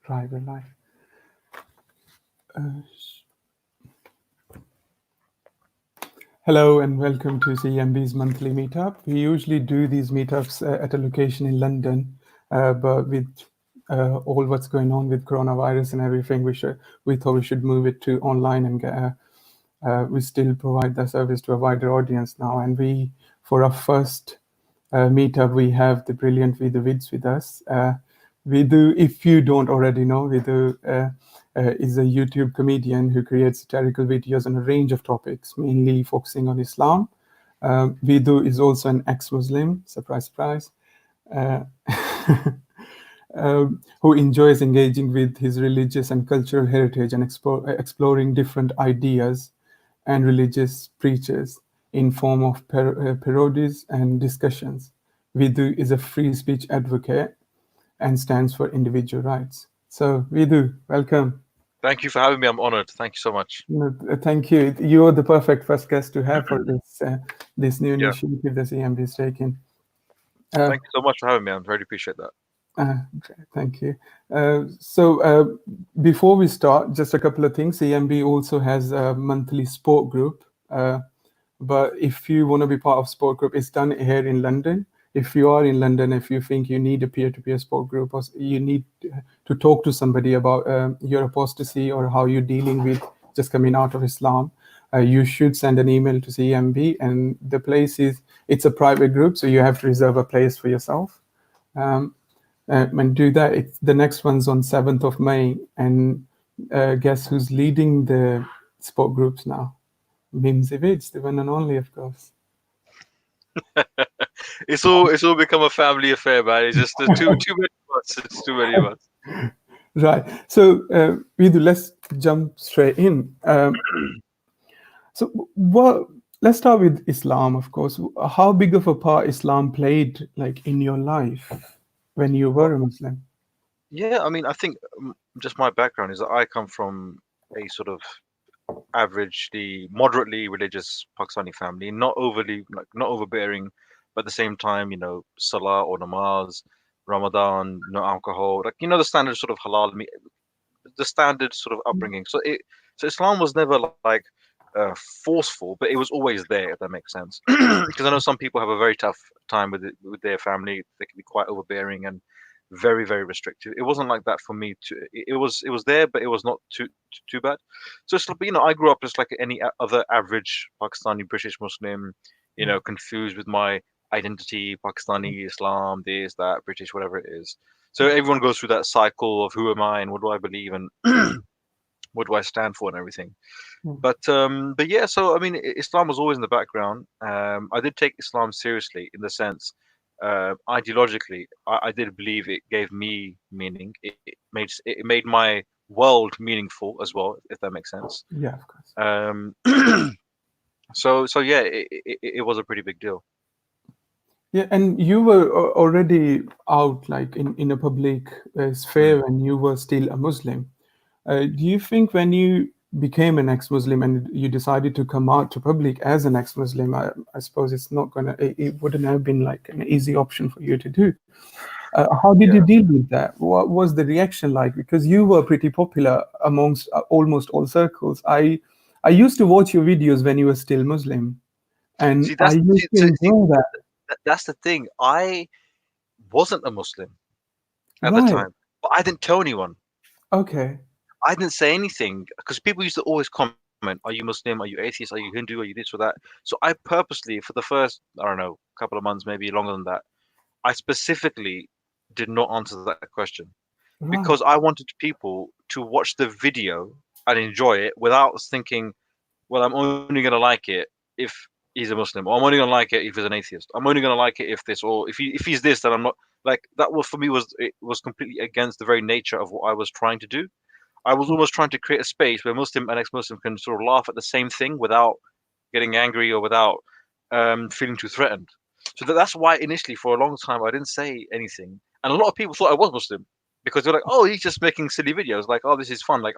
Right, we're live. Hello and welcome to CMB's monthly meetup. We usually do these meetups at a location in London, but with all what's going on with coronavirus and everything, we thought we should move it to online and we still provide that service to a wider audience now. And for our first meetup, we have the brilliant Veedu Vidz with us. Veedu, if you don't already know, Veedu is a YouTube comedian who creates satirical videos on a range of topics, mainly focusing on Islam. Veedu is also an ex-Muslim, surprise, surprise, who enjoys engaging with his religious and cultural heritage and exploring different ideas and religious preachers in form of parodies and discussions. Veedu is a free speech advocate and stands for individual rights. So Veedu, welcome. Thank you for having me. I'm honored. Thank you so much. No, thank you. You're the perfect first guest to have for this new initiative the CMB is taking. Thank you so much for having me. I really appreciate that. Thank you. So before we start, just a couple of things. CMB also has a monthly sport group. But if you want to be part of sport group, it's done here in London. If you are in London, if you think you need a peer-to-peer sport group, or you need to talk to somebody about your apostasy or how you're dealing with just coming out of Islam, you should send an email to CMB. And the place it's a private group, so you have to reserve a place for yourself. And do that. The next one's on 7th of May. And guess who's leading the sport groups now? Veedu Vidz, the one and only, of course. It's all become a family affair, man. It's just too many of us. It's too many of us. Right. So, Veedu, let's jump straight in. Let's start with Islam, of course. How big of a part Islam played, like, in your life when you were a Muslim? Yeah, I mean, I think just my background is that I come from a sort of averagely, moderately religious Pakistani family, not overbearing, but at the same time, salah or namaz, Ramadan, no alcohol, the standard sort of halal meat, the standard sort of upbringing. So Islam was never like forceful, but it was always there, if that makes sense. Because I know some people have a very tough time with their family. They can be quite overbearing and very, very restrictive. It wasn't like that for me. It was there, but it was not too bad. So it's, I grew up just like any other average Pakistani British Muslim, confused with my identity, Pakistani, Islam, this, that, British, whatever it is. So everyone goes through that cycle of who am I and what do I believe and what do I stand for and everything. But yeah, so I mean, Islam was always in the background. I did take Islam seriously in the sense, ideologically, I did believe it gave me meaning. It made my world meaningful as well, if that makes sense. Yeah, of course. So yeah, it was a pretty big deal. Yeah, and you were already out, like in a public sphere when you were still a Muslim. Do you think when you became an ex-Muslim and you decided to come out to public as an ex-Muslim, I suppose it wouldn't have been like an easy option for you to do. How did you deal with that? What was the reaction like? Because you were pretty popular amongst almost all circles. I used to watch your videos when you were still Muslim, and I used to enjoy that. That's the thing. I wasn't a Muslim at the time, but I didn't tell anyone. Okay. I didn't say anything because people used to always comment, are you Muslim? Are you atheist? Are you Hindu? Are you this or that? So I purposely, for the first, I don't know, couple of months, maybe longer than that, I specifically did not answer that question because I wanted people to watch the video and enjoy it without thinking, well, I'm only going to like it if he's a Muslim, or I'm only going to like it if he's an atheist. I'm only going to like it if this, or if he's this, then I'm not. Like, that was, for me, it was completely against the very nature of what I was trying to do. I was almost trying to create a space where Muslim and ex-Muslim can sort of laugh at the same thing without getting angry or without feeling too threatened. So that's why initially, for a long time, I didn't say anything. And a lot of people thought I was Muslim because they're like, oh, he's just making silly videos. Like, oh, this is fun. Like,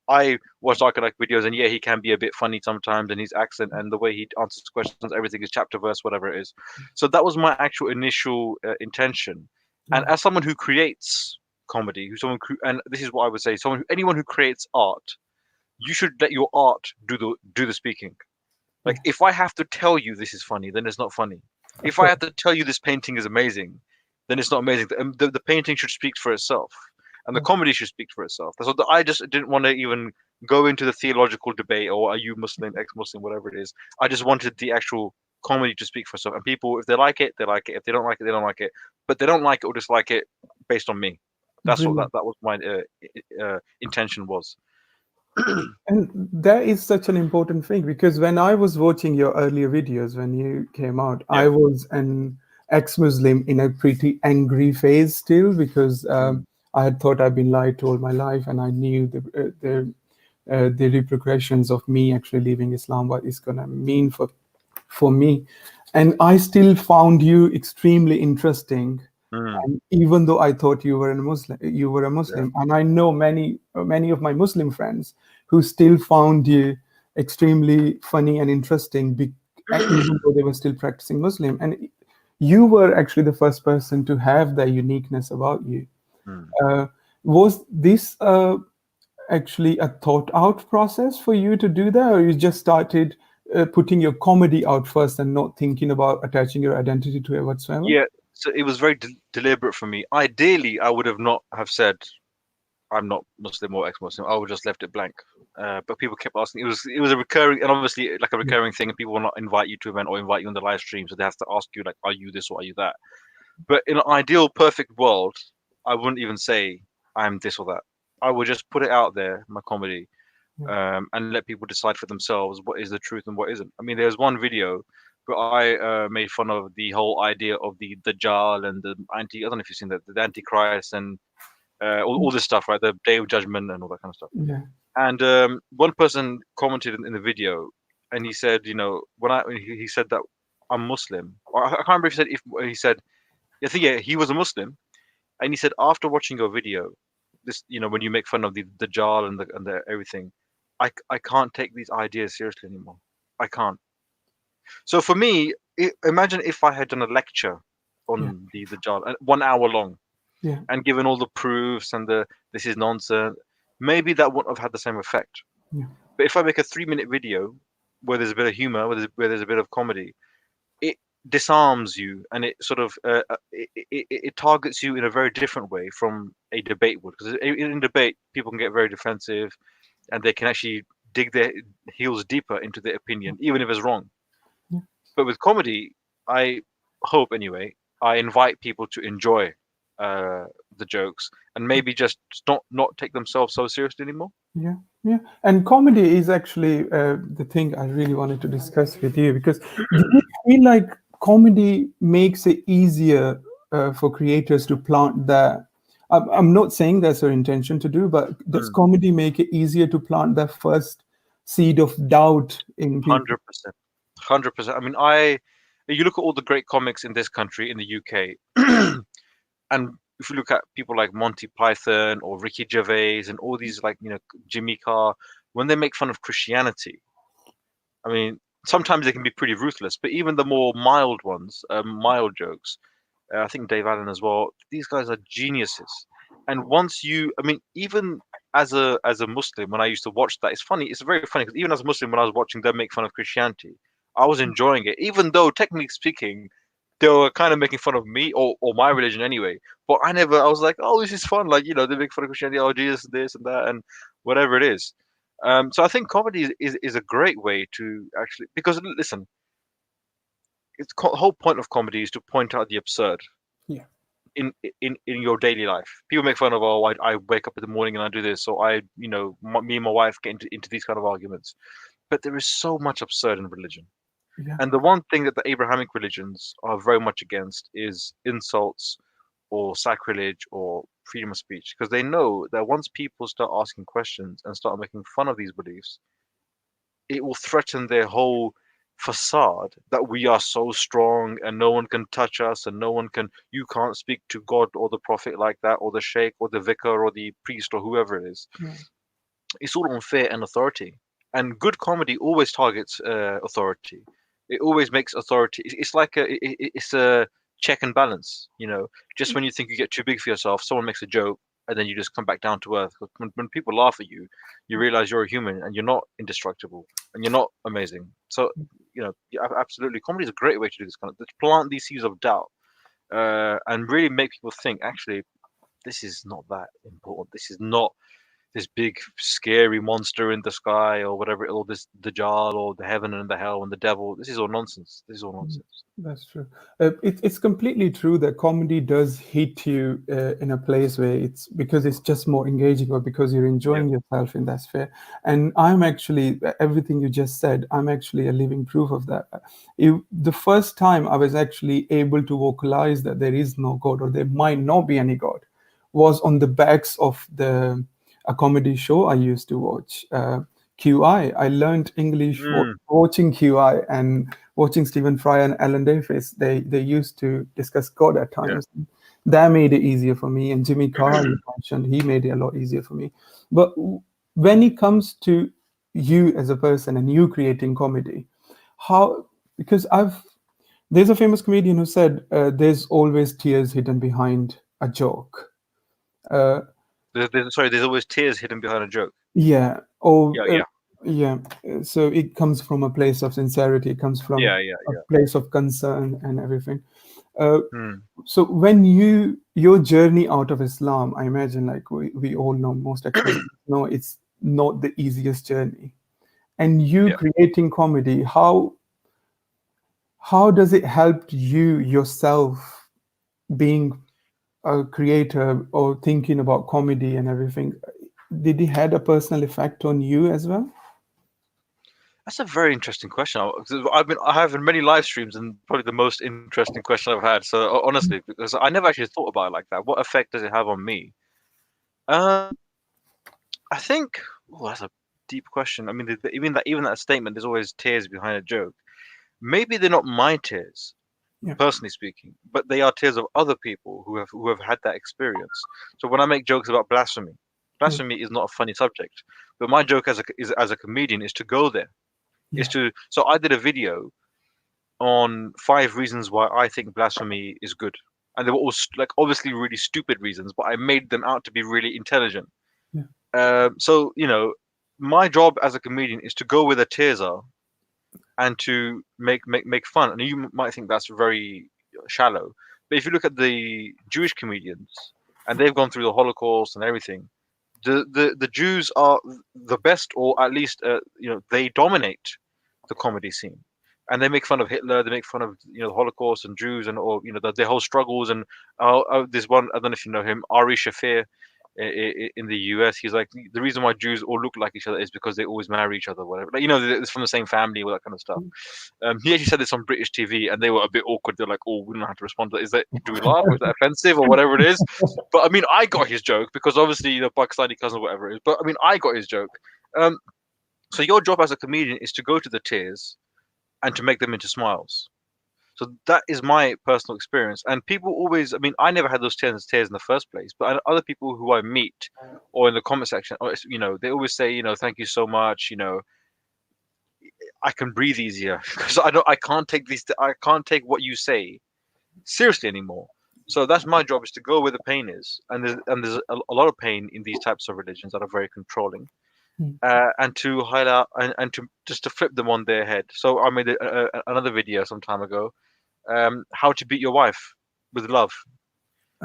I watch Architect videos, and yeah, he can be a bit funny sometimes, and his accent and the way he answers questions, everything is chapter verse, whatever it is. So that was my actual initial intention. And as someone who creates comedy, and this is what I would say, anyone who creates art, you should let your art do the speaking. Like, if I have to tell you this is funny, then it's not funny. Of If I have course. to tell you this painting is amazing, then it's not amazing. The painting should speak for itself, and the Yeah. comedy should speak for itself. That's what I just didn't want to even go into the theological debate, or are you Muslim, ex-Muslim, whatever it is. I just wanted the actual comedy to speak for itself. And people, if they like it, they like it. If they don't like it, they don't like it. But they don't like it or dislike it based on me. That's what Brilliant. that was my intention was. And that is such an important thing, because when I was watching your earlier videos when you came out, Yeah. I was an ex-Muslim in a pretty angry phase still, because Mm. I had thought I'd been lied to all my life, and I knew the repercussions of me actually leaving Islam, what it's gonna mean for me. And I still found you extremely interesting. Mm. And even though I thought you were a Yeah. Muslim, and I know many of my Muslim friends who still found you extremely funny and interesting, even though they were still practicing Muslim. And you were actually the first person to have that uniqueness about you. Mm. Was this actually a thought out process for you to do that, or you just started putting your comedy out first and not thinking about attaching your identity to it whatsoever? Yeah. So it was very deliberate for me. Ideally, I would have not have said I'm not Muslim or ex-Muslim. I would just left it blank. But people kept asking. It was a recurring, and obviously like a Yeah. recurring thing. And people will not invite you to event or invite you on the live stream, so they have to ask you like, "Are you this or are you that?" But in an ideal, perfect world, I wouldn't even say I'm this or that. I would just put it out there, my comedy, Yeah. and let people decide for themselves what is the truth and what isn't. I mean, there's one video where I made fun of the whole idea of the Dajjal and the anti. I don't know if you've seen that, the Antichrist and all this stuff, right? The Day of Judgment and all that kind of stuff. Yeah. And one person commented in the video, and he said, when he said that I'm Muslim, or I can't remember if he said he said, I think yeah, he was a Muslim, and he said after watching your video, this when you make fun of the Dajjal and the everything, I can't take these ideas seriously anymore. I can't. So for me, imagine if I had done a lecture Yeah. on the Dajjal, 1 hour long, Yeah. and given all the proofs and the this is nonsense, maybe that wouldn't have had the same effect. Yeah. But if I make a 3-minute video where there's a bit of humor, where there's a bit of comedy, it disarms you, and it sort of it targets you in a very different way from a debate would. Because in debate, people can get very defensive, and they can actually dig their heels deeper into their opinion, even if it's wrong. Yeah. But with comedy, I hope anyway, I invite people to enjoy uh, the jokes and maybe just not take themselves so seriously anymore. Yeah, yeah. And comedy is actually the thing I really wanted to discuss with you, because do you feel like comedy makes it easier for creators to plant that? I'm not saying that's your intention to do, but does comedy make it easier to plant that first seed of doubt in people? 100%. 100%. I mean, you look at all the great comics in this country, in the UK, and if you look at people like Monty Python or Ricky Gervais and all these like Jimmy Carr, when they make fun of Christianity, I mean, sometimes they can be pretty ruthless, but even the more mild ones, mild jokes, I think Dave Allen as well. These guys are geniuses. And once I mean, even as a Muslim, when I used to watch that, it's funny. It's very funny because even as a Muslim, when I was watching them make fun of Christianity, I was enjoying it, even though technically speaking, they were kind of making fun of me or my religion anyway. But I was like, oh, this is fun. Like, they make fun of Christianity, oh, Jesus, this and that, and whatever it is. So I think comedy is a great way to actually, because listen, the whole point of comedy is to point out the absurd Yeah, in your daily life. People make fun of, oh, I wake up in the morning and I do this, or me and my wife get into these kind of arguments. But there is so much absurd in religion. yeah, And the one thing that the Abrahamic religions are very much against is insults or sacrilege or freedom of speech, because they know that once people start asking questions and start making fun of these beliefs, it will threaten their whole facade that we are so strong and no one can touch us and you can't speak to God or the prophet like that, or the sheikh or the vicar or the priest or whoever it is. yeah, It's all unfair and authority. And good comedy always targets authority. It always makes authority. It's like it's a check and balance. Just when you think you get too big for yourself, someone makes a joke. and then you just come back down to earth. 'Cause when people laugh at you, you realize you're a human and you're not indestructible and you're not amazing. So, yeah, absolutely, comedy is a great way to do this kind of, to plant these seeds of doubt, and really make people think, actually, this is not that important. This is not this big scary monster in the sky or whatever, or this Dajjal or the heaven and the hell and the devil. This is all nonsense. This is all nonsense. That's true. It's completely true that comedy does hit you in a place where it's because it's just more engaging or because you're Yeah. enjoying yourself in that sphere. And I'm actually, everything you just said, I'm actually a living proof of that. The first time I was actually able to vocalize that there is no God or there might not be any God was on the backs of a comedy show I used to watch. QI. I learned English watching QI and watching Stephen Fry and Alan Davis. They used to discuss God at Yeah. times. That made it easier for me. And Jimmy Carr, you mentioned, he made it a lot easier for me. But when it comes to you as a person and you creating comedy, because there's a famous comedian who said, there's always tears hidden behind a joke. There's always tears hidden behind a joke. Yeah. Or Yeah, yeah. So it comes from a place of sincerity. It comes from yeah, a place of concern and everything. Hmm. So when your journey out of Islam, I imagine, like we all know, most ex-Muslims know, it's not the easiest journey. And you Yeah. creating comedy, how does it help you yourself being a creator or thinking about comedy and everything? Did it had a personal effect on you as well? That's a very interesting question. I have in many live streams, and probably the most interesting question I've had. So honestly, because I never actually thought about it like that. What effect does it have on me? Um, I think, oh, that's a deep question. I mean, even that statement, there's always tears behind a joke. Maybe they're not my tears, Yeah. personally speaking, but they are tears of other people who have had that experience. So when I make jokes about blasphemy is not a funny subject, but my joke as a comedian is to go there. Yeah. So I did a video on 5 reasons why I think blasphemy is good, and they were all like obviously really stupid reasons, but I made them out to be really intelligent. Yeah. So my job as a comedian is to go where the tears are and to make fun. And you might think that's very shallow, but if you look at the Jewish comedians, and they've gone through the Holocaust and everything, the Jews are the best, or at least they dominate the comedy scene, and they make fun of Hitler, they make fun of the Holocaust and Jews, and or their whole struggles. And there's one, I don't know if you know him, Ari Shafir, in the US. He's like, the reason why Jews all look like each other is because they always marry each other, whatever. Like, it's from the same family, all that kind of stuff. He actually said this on British TV, and they were a bit awkward. They're like, "Oh, we don't know how to respond to that. Do we laugh, or is that offensive, or whatever it is?" But I mean, I got his joke because obviously, Pakistani cousin, whatever it is. But I mean, I got his joke. So your job as a comedian is to go to the tears and to make them into smiles. So that is my personal experience. And people always, I mean, I never had those tears in the first place, but other people who I meet or in the comment section, they always say, thank you so much. I can breathe easier because I can't take what you say seriously anymore. So that's my job, is to go where the pain is. And there's a lot of pain in these types of religions that are very controlling. And to highlight and to just to flip them on their head. So I made another video some time ago, how to beat your wife with love.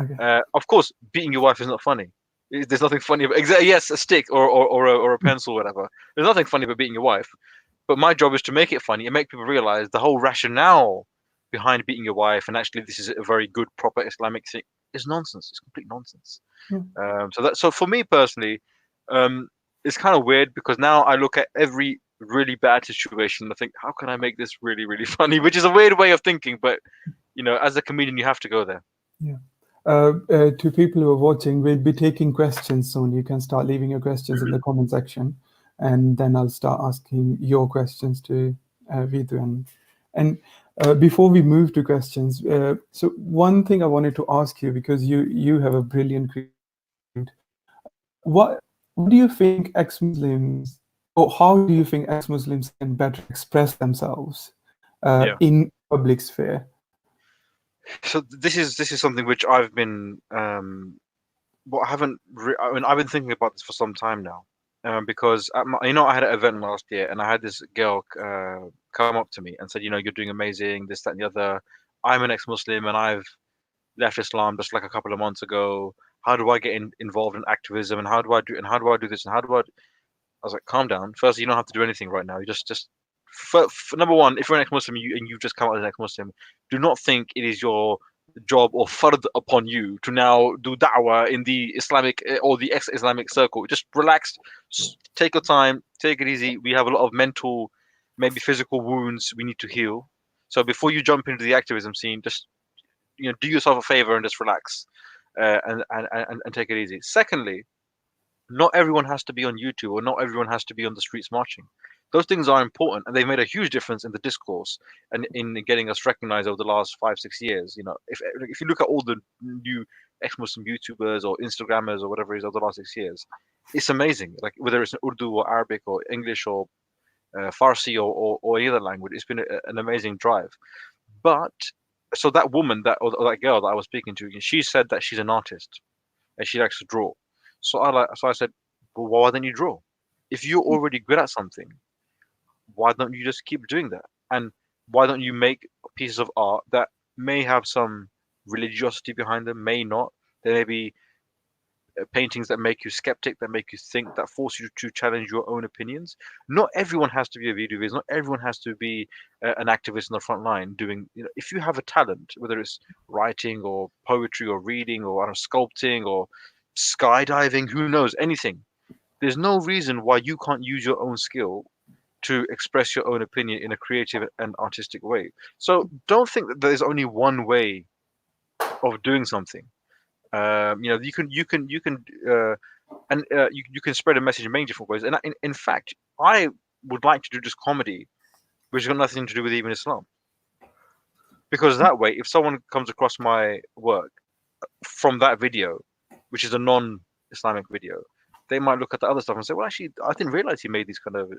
Okay. Of course, beating your wife is not funny. There's nothing funny about yes, a stick or a pencil, whatever. There's nothing funny about beating your wife. But my job is to make it funny and make people realize the whole rationale behind beating your wife, and actually this is a very good, proper Islamic thing, is nonsense. It's complete nonsense. So for me personally, it's kind of weird because now I look at every really bad situation and I think, how can I make this really, really funny? Which is a weird way of thinking, but as a comedian, you have to go there. Yeah. To people who are watching, we'll be taking questions soon. You can start leaving your questions in the comment section, and then I'll start asking your questions to Veedu. And before we move to questions, so one thing I wanted to ask you, because you have a brilliant creative mind, what do you think ex-Muslims, or how do you think ex-Muslims can better express themselves in public sphere? So this is something which I've been but I haven't. I mean, I've been thinking about this for some time now, because I had an event last year, and I had this girl come up to me and said, you're doing amazing, this, that, and the other. I'm an ex-Muslim, and I've left Islam just like a couple of months ago. How do I get involved in activism, and how do I do this, and how do I? I was like, calm down. First, you don't have to do anything right now. You just number one, if you're an ex-Muslim, and you've just come out as an ex-Muslim, do not think it is your job or fard upon you to now do da'wah in the Islamic or the ex-Islamic circle. Just relax, take your time, take it easy. We have a lot of mental, maybe physical wounds we need to heal. So before you jump into the activism scene, just do yourself a favor and just relax, and take it easy. Secondly, not everyone has to be on YouTube, or not everyone has to be on the streets marching. Those things are important, and they've made a huge difference in the discourse and in getting us recognized over the last 5, 6 years. If you look at all the new ex-Muslim YouTubers or Instagrammers or whatever it is over the last 6 years, it's amazing. Like whether it's in Urdu or Arabic or English or Farsi or any other language, it's been an amazing drive. But so that woman, or that girl that I was speaking to, she said that she's an artist and she likes to draw. So I said, well, why don't you draw? If you're already good at something, why don't you just keep doing that? And why don't you make pieces of art that may have some religiosity behind them, may not? There may be paintings that make you skeptic, that make you think, that force you to challenge your own opinions. Not everyone has to be a VEDUVIDZ. Not everyone has to be an activist in the front line doing. If you have a talent, whether it's writing or poetry or reading or I don't know, sculpting or skydiving, who knows, anything. There's no reason why you can't use your own skill to express your own opinion in a creative and artistic way. So don't think that there's only one way of doing something. You can you can spread a message in many different ways. And in fact, I would like to do just comedy, which has got nothing to do with even Islam, because that way, if someone comes across my work from that video, which is a non-Islamic video, they might look at the other stuff and say, "Well, actually, I didn't realize he made these kind of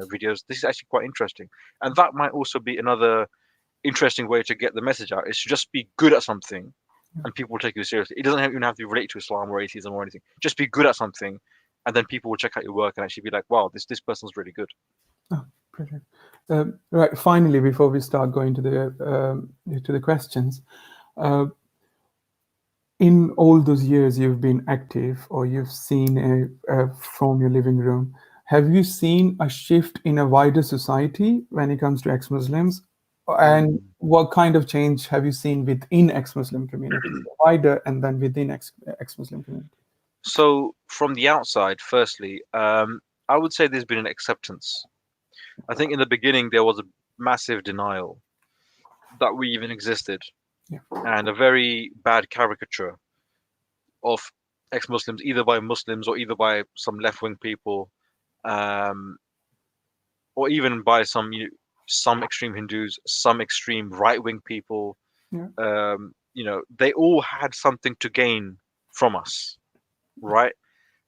videos. This is actually quite interesting." And that might also be another interesting way to get the message out. Is to just be good at something, and people will take you seriously. It doesn't even have to be related to Islam or atheism or anything. Just be good at something, and then people will check out your work and actually be like, "Wow, this person's really good." Oh, brilliant. Right. Finally, before we start going to the questions, in all those years you've been active, or you've seen from your living room, have you seen a shift in a wider society when it comes to ex-Muslims? And what kind of change have you seen within ex-Muslim community, wider and then within ex-Muslim community? So from the outside, firstly, I would say there's been an acceptance. I think in the beginning there was a massive denial that we even existed, Yeah. and a very bad caricature of ex-Muslims, either by Muslims or either by some left-wing people, um, or even by some extreme Hindus, some extreme right-wing people. Yeah. They all had something to gain from us, right?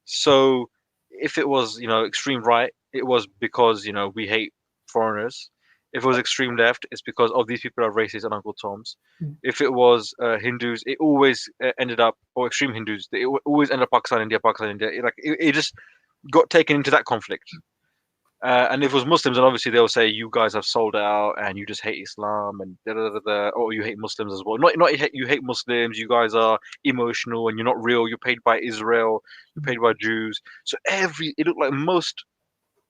So if it was extreme right, it was because we hate foreigners. If it was extreme left, it's because these people are racist and Uncle Toms. If it was Hindus, it always ended up, or extreme Hindus, they always end up Pakistan, India, Pakistan, India. It just got taken into that conflict. And if it was Muslims, then obviously they'll say you guys have sold out and you just hate Islam and da, da, da, da, or you hate Muslims as well. Not you hate Muslims. You guys are emotional and you're not real. You're paid by Israel. You're paid by Jews. So it looked like most,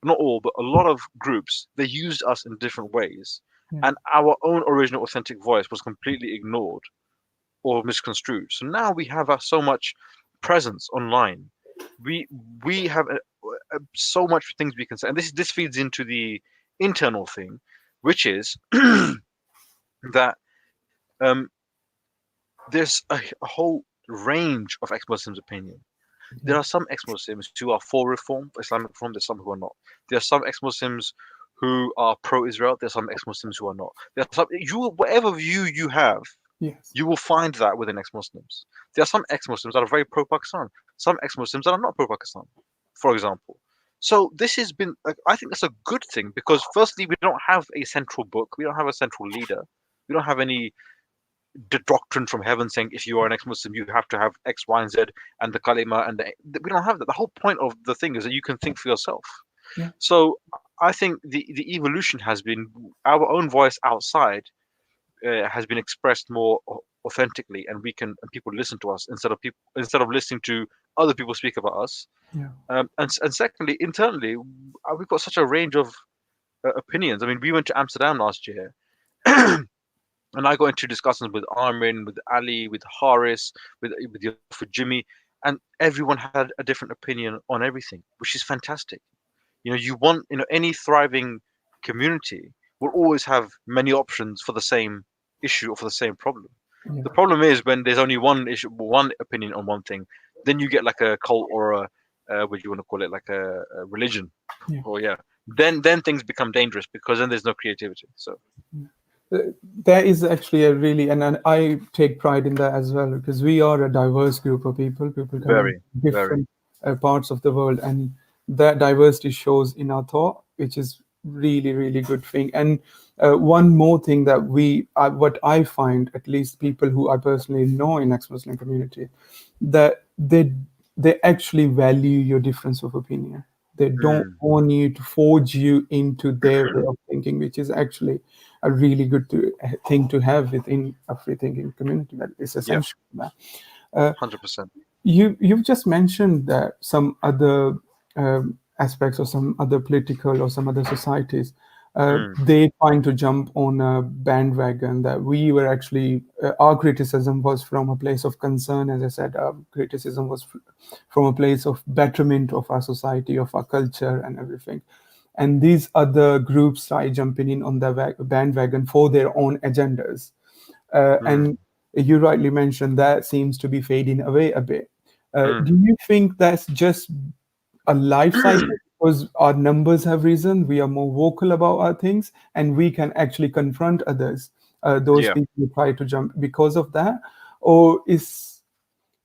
not all, but a lot of groups, they used us in different ways, and our own original authentic voice was completely ignored or misconstrued. So now we have so much presence online. We have so much things we can say, and this feeds into the internal thing, which is that there's a whole range of ex-Muslims' opinion. There are some ex-Muslims who are for reform, Islamic reform. There's some who are not. There are some ex-Muslims who are pro-Israel. There's some ex-Muslims who are not. There's some whatever view you have, Yes. you will find that within ex-Muslims. There are some ex-Muslims that are very pro-Pakistan. Some ex-Muslims that are not pro-Pakistan, for example. So this has been, I think that's a good thing, because firstly, we don't have a central book. We don't have a central leader. We don't have any the doctrine from heaven saying if you are an ex-Muslim you have to have X, Y, and Z and the kalima we don't have that. The whole point of the thing is that you can think for yourself. Yeah. So I think the evolution has been our own voice outside has been expressed more authentically, and and people listen to us instead of listening to other people speak about us. Yeah. And secondly, internally, we've got such a range of opinions. I mean, we went to Amsterdam last year, and I got into discussions with Armin, with Ali, with Haris, with Jimmy, and everyone had a different opinion on everything, which is fantastic. You want, any thriving community will always have many options for the same issue or for the same problem. Yeah. The problem is when there's only one issue, one opinion on one thing, then you get like a cult or what do you want to call it, like a religion, Yeah. or yeah, then things become dangerous because then there's no creativity. So There is actually a really, and I take pride in that as well, because we are a diverse group of people coming very, from very, different parts of the world, and that diversity shows in our thought, which is really, really good thing. And one more thing that what I find, at least people who I personally know in ex-Muslim community, that they actually value your difference of opinion. They don't mm, want you to forge you into their way of thinking, which is actually a really good thing to have within a free thinking community. That is yeah, essential. Uh, 100%. you've just mentioned that some other aspects or some other political or some other societies Mm, they trying to jump on a bandwagon, that we were actually our criticism was from a place of concern. As I said, our criticism was from a place of betterment of our society, of our culture and everything, and these other groups try jumping in on the bandwagon for their own agendas. mm, And you rightly mentioned that seems to be fading away a bit. Do mm. you think that's just a life cycle because our numbers have risen, we are more vocal about our things, and we can actually confront others, those Yeah. people who try to jump because of that? Or is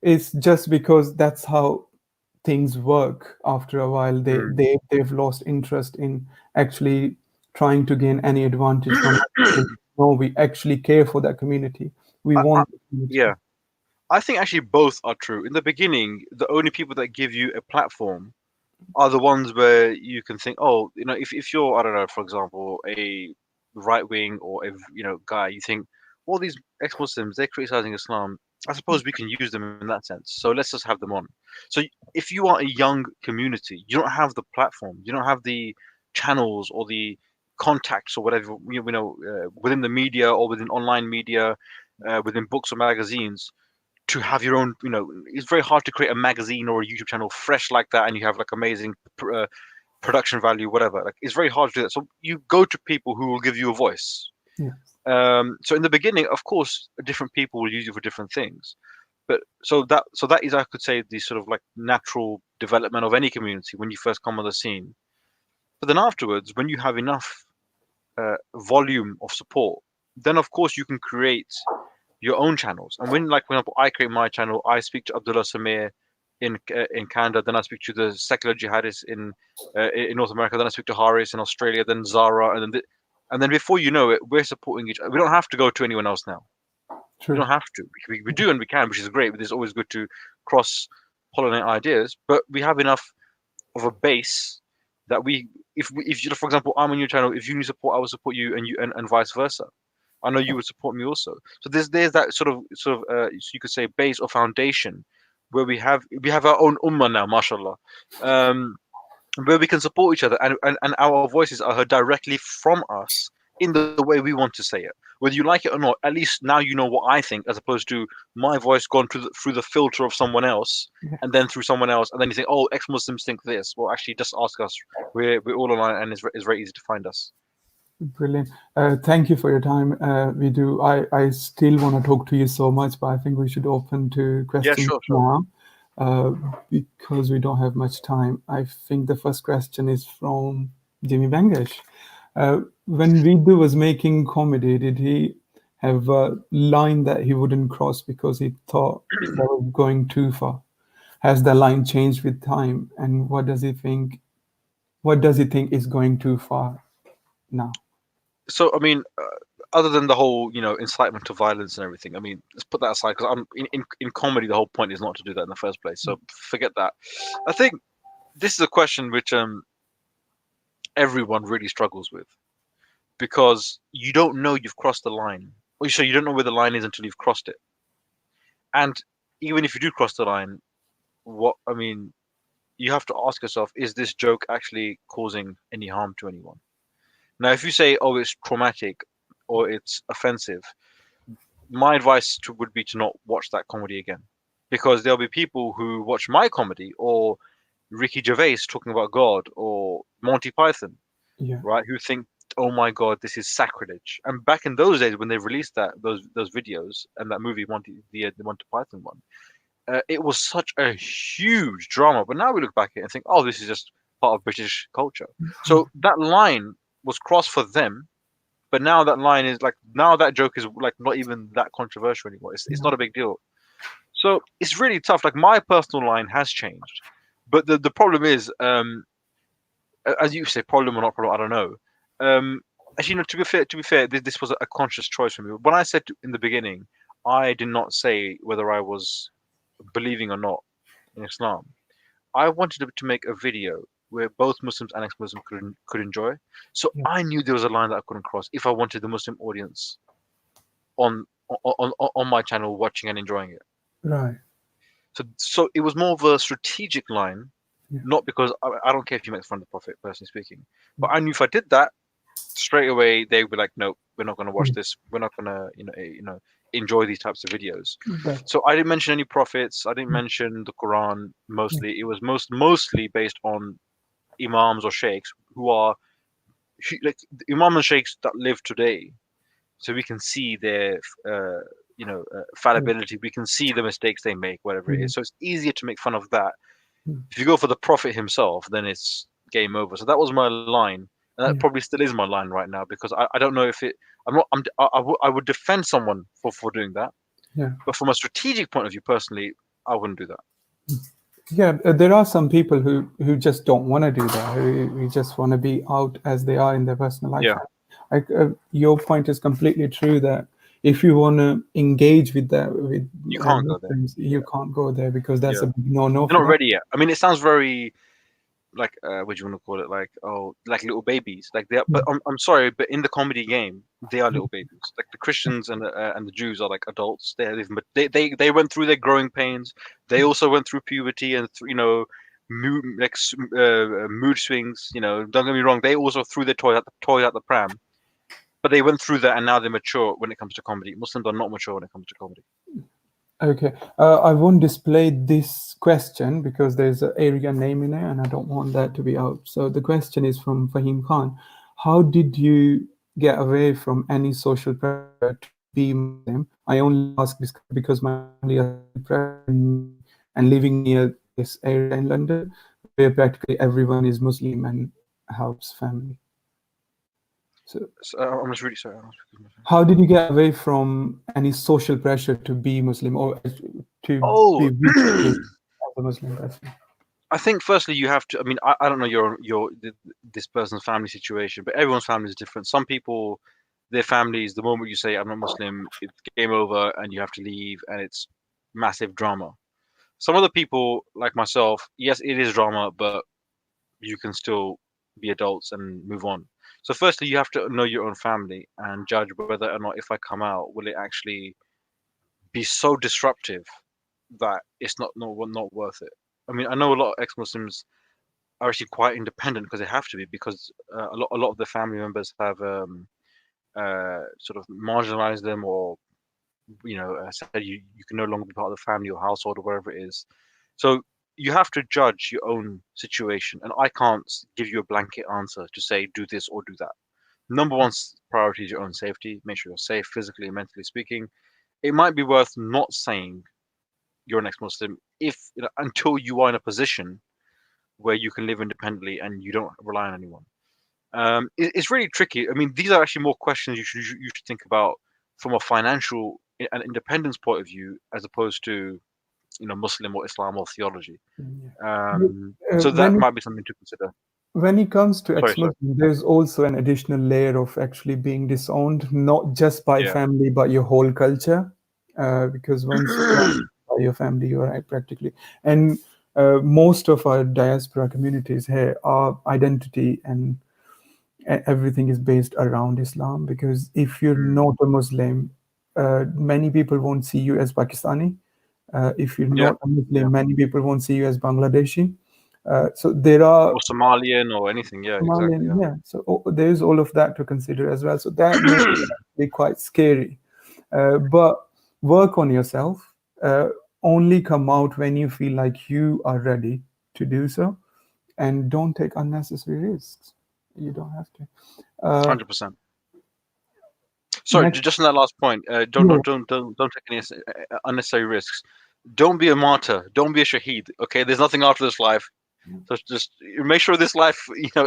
it's just because that's how things work? After a while Mm. they've lost interest in actually trying to gain any advantage from it. No, we actually care for that community, we I, want the community. yeah. I think actually both are true. In the beginning, the only people that give you a platform are the ones where you can think, oh, if you're, I don't know, for example, a right wing or a guy, you think, all these ex-Muslims, they're criticizing Islam. I suppose we can use them in that sense. So let's just have them on. So if you are a young community, you don't have the platform, you don't have the channels or the contacts or whatever, within the media or within online media, within books or magazines to have your own, it's very hard to create a magazine or a YouTube channel fresh like that and you have like amazing production value, whatever. Like it's very hard to do that. So you go to people who will give you a voice. Yeah. So in the beginning, of course, different people will use you for different things. But so that is, I could say, the sort of like natural development of any community when you first come on the scene. But then afterwards, when you have enough volume of support, then of course you can create your own channels. And when, like, for example, I create my channel, I speak to Abdullah Samir in Canada, then I speak to the secular jihadists in North America, then I speak to Haris in Australia, then Zara, and then before you know it, we're supporting each other. We don't have to go to anyone else now. We True. don't have to. We do and we can, which is great. But it's always good to cross pollinate ideas. But we have enough of a base that if you, for example, I'm on your channel, if you need support, I will support you, and vice versa. I know you would support me also. So there's that so you could say base or foundation where we have our own ummah now, mashallah, where we can support each other, and our voices are heard directly from us in the way we want to say it. Whether you like it or not, at least now you know what I think, as opposed to my voice gone through the filter of someone else, Yeah. and then through someone else, and then you think, oh, ex-Muslims think this. Well, actually, just ask us. We're all online, and it's very easy to find us. Brilliant. Thank you for your time. We do. I still want to talk to you so much, but I think we should open to Yeah, questions sure, sure. now because we don't have much time. I think the first question is from Jimmy Bangash. When Veedu was making comedy, did he have a line that he wouldn't cross because he thought that was going too far? Has the line changed with time? And what does he think? What does he think is going too far now? So, I mean, other than the whole, incitement to violence and everything. I mean, let's put that aside because I'm in comedy. The whole point is not to do that in the first place. So forget that. I think this is a question which everyone really struggles with because you don't know you've crossed the line. Or so you don't know where the line is until you've crossed it. And even if you do cross the line, what I mean, you have to ask yourself: is this joke actually causing any harm to anyone? Now, if you say, "Oh, it's traumatic," or "it's offensive," my advice would be to not watch that comedy again, because there'll be people who watch my comedy or Ricky Gervais talking about God or Monty Python, Yeah. right? Who think, "Oh my God, this is sacrilege." And back in those days when they released those videos and that movie the Monty Python one, it was such a huge drama. But now we look back at it and think, "Oh, this is just part of British culture." So that line was crossed for them, but now that line is like now that joke is like not even that controversial anymore. It's not a big deal. So it's really tough. Like my personal line has changed, but the problem is, as you say, problem or not problem, I don't know. Actually, no. To be fair, this was a conscious choice for me. When I said in the beginning, I did not say whether I was believing or not in Islam. I wanted to make a video where both Muslims and ex-Muslims could enjoy. So Yeah. I knew there was a line that I couldn't cross if I wanted the Muslim audience on my channel watching and enjoying it. Right. So it was more of a strategic line, Yeah. not because I don't care if you make fun of the Prophet, personally speaking, but I knew if I did that straight away, they would be like, "No, we're not going to watch this. We're not going to, enjoy these types of videos." Right. So I didn't mention any prophets. I didn't mention the Quran. Mostly, it was mostly based on imams or sheikhs who are like the imams and sheikhs that live today, so we can see their fallibility. We can see the mistakes they make, whatever it is. So it's easier to make fun of that. If you go for the prophet himself, then it's game over. So that was my line, and that probably still is my line right now because I don't know if it. I'm not. I would defend someone for doing that, Yeah. but from a strategic point of view, personally, I wouldn't do that. Yeah, there are some people who just don't want to do that. Who just want to be out as they are in their personal life. Yeah, Like your point is completely true that if you want to engage with that with you can't go there. Muslims, you can't go there because that's Yeah, a big no they're for not them. ready yet. I mean, it sounds very like what do you want to call it? Like like little babies. Like they are. But I'm sorry, but in the comedy game, they are little babies. Like the Christians and the Jews are like adults. But they went through their growing pains. They also went through puberty and mood mood swings. Don't get me wrong. They also threw their toys out the pram. But they went through that and now they're mature when it comes to comedy. Muslims are not mature when it comes to comedy. Okay, I won't display this question because there's an area name in it, and I don't want that to be out. So the question is from Fahim Khan: how did you get away from any social pressure to be Muslim? I only ask this because my family are pressuring me and living near this area in London, where practically everyone is Muslim and helps family. So I'm just really sorry. how did you get away from any social pressure to be Muslim or to be Oh, with as a Muslim person? I think firstly you have to. I mean, I don't know this person's family situation, but everyone's family is different. Some people, their families, the moment you say I'm not Muslim, it's game over and you have to leave, and it's massive drama. Some other people, like myself, yes, it is drama, but you can still be adults and move on. So firstly, you have to know your own family and judge whether or not if I come out, will it actually be so disruptive that it's not worth it. I mean, I know a lot of ex-Muslims are actually quite independent because they have to be because a lot of their family members have sort of marginalized them or said you can no longer be part of the family or household or whatever it is. So you have to judge your own situation, and I can't give you a blanket answer to say do this or do that. Number one priority is your own safety. Make sure you're safe physically and mentally speaking. It might be worth not saying you're an ex-Muslim if until you are in a position where you can live independently and you don't rely on anyone. It's really tricky. I mean, these are actually more questions you should think about from a financial and independence point of view, as opposed to Muslim or Islam or theology. Yeah. So that When might be something to consider. When it comes to Sorry, sorry. exmuslim, there's also an additional layer of actually being disowned, not just by Yeah. family, but your whole culture. Because once you are by your family, you are practically. And most of our diaspora communities here, our identity and everything is based around Islam. Because if you're Mm. not a Muslim, many people won't see you as Pakistani. If you're Yeah. not a Yeah. Muslim, many people won't see you as Bangladeshi. So there are Or Somalian or anything. Yeah, exactly. Somalian, Yeah. yeah. So there's all of that to consider as well. So that makes it actually quite scary. But work on yourself. Only come out when you feel like you are ready to do so, and don't take unnecessary risks. You don't have to. 100%. Sorry, Next, just on that last point. yeah, Don't take any unnecessary risks. Don't be a martyr. Don't be a shaheed. Okay, there's nothing after this life. So just make sure this life,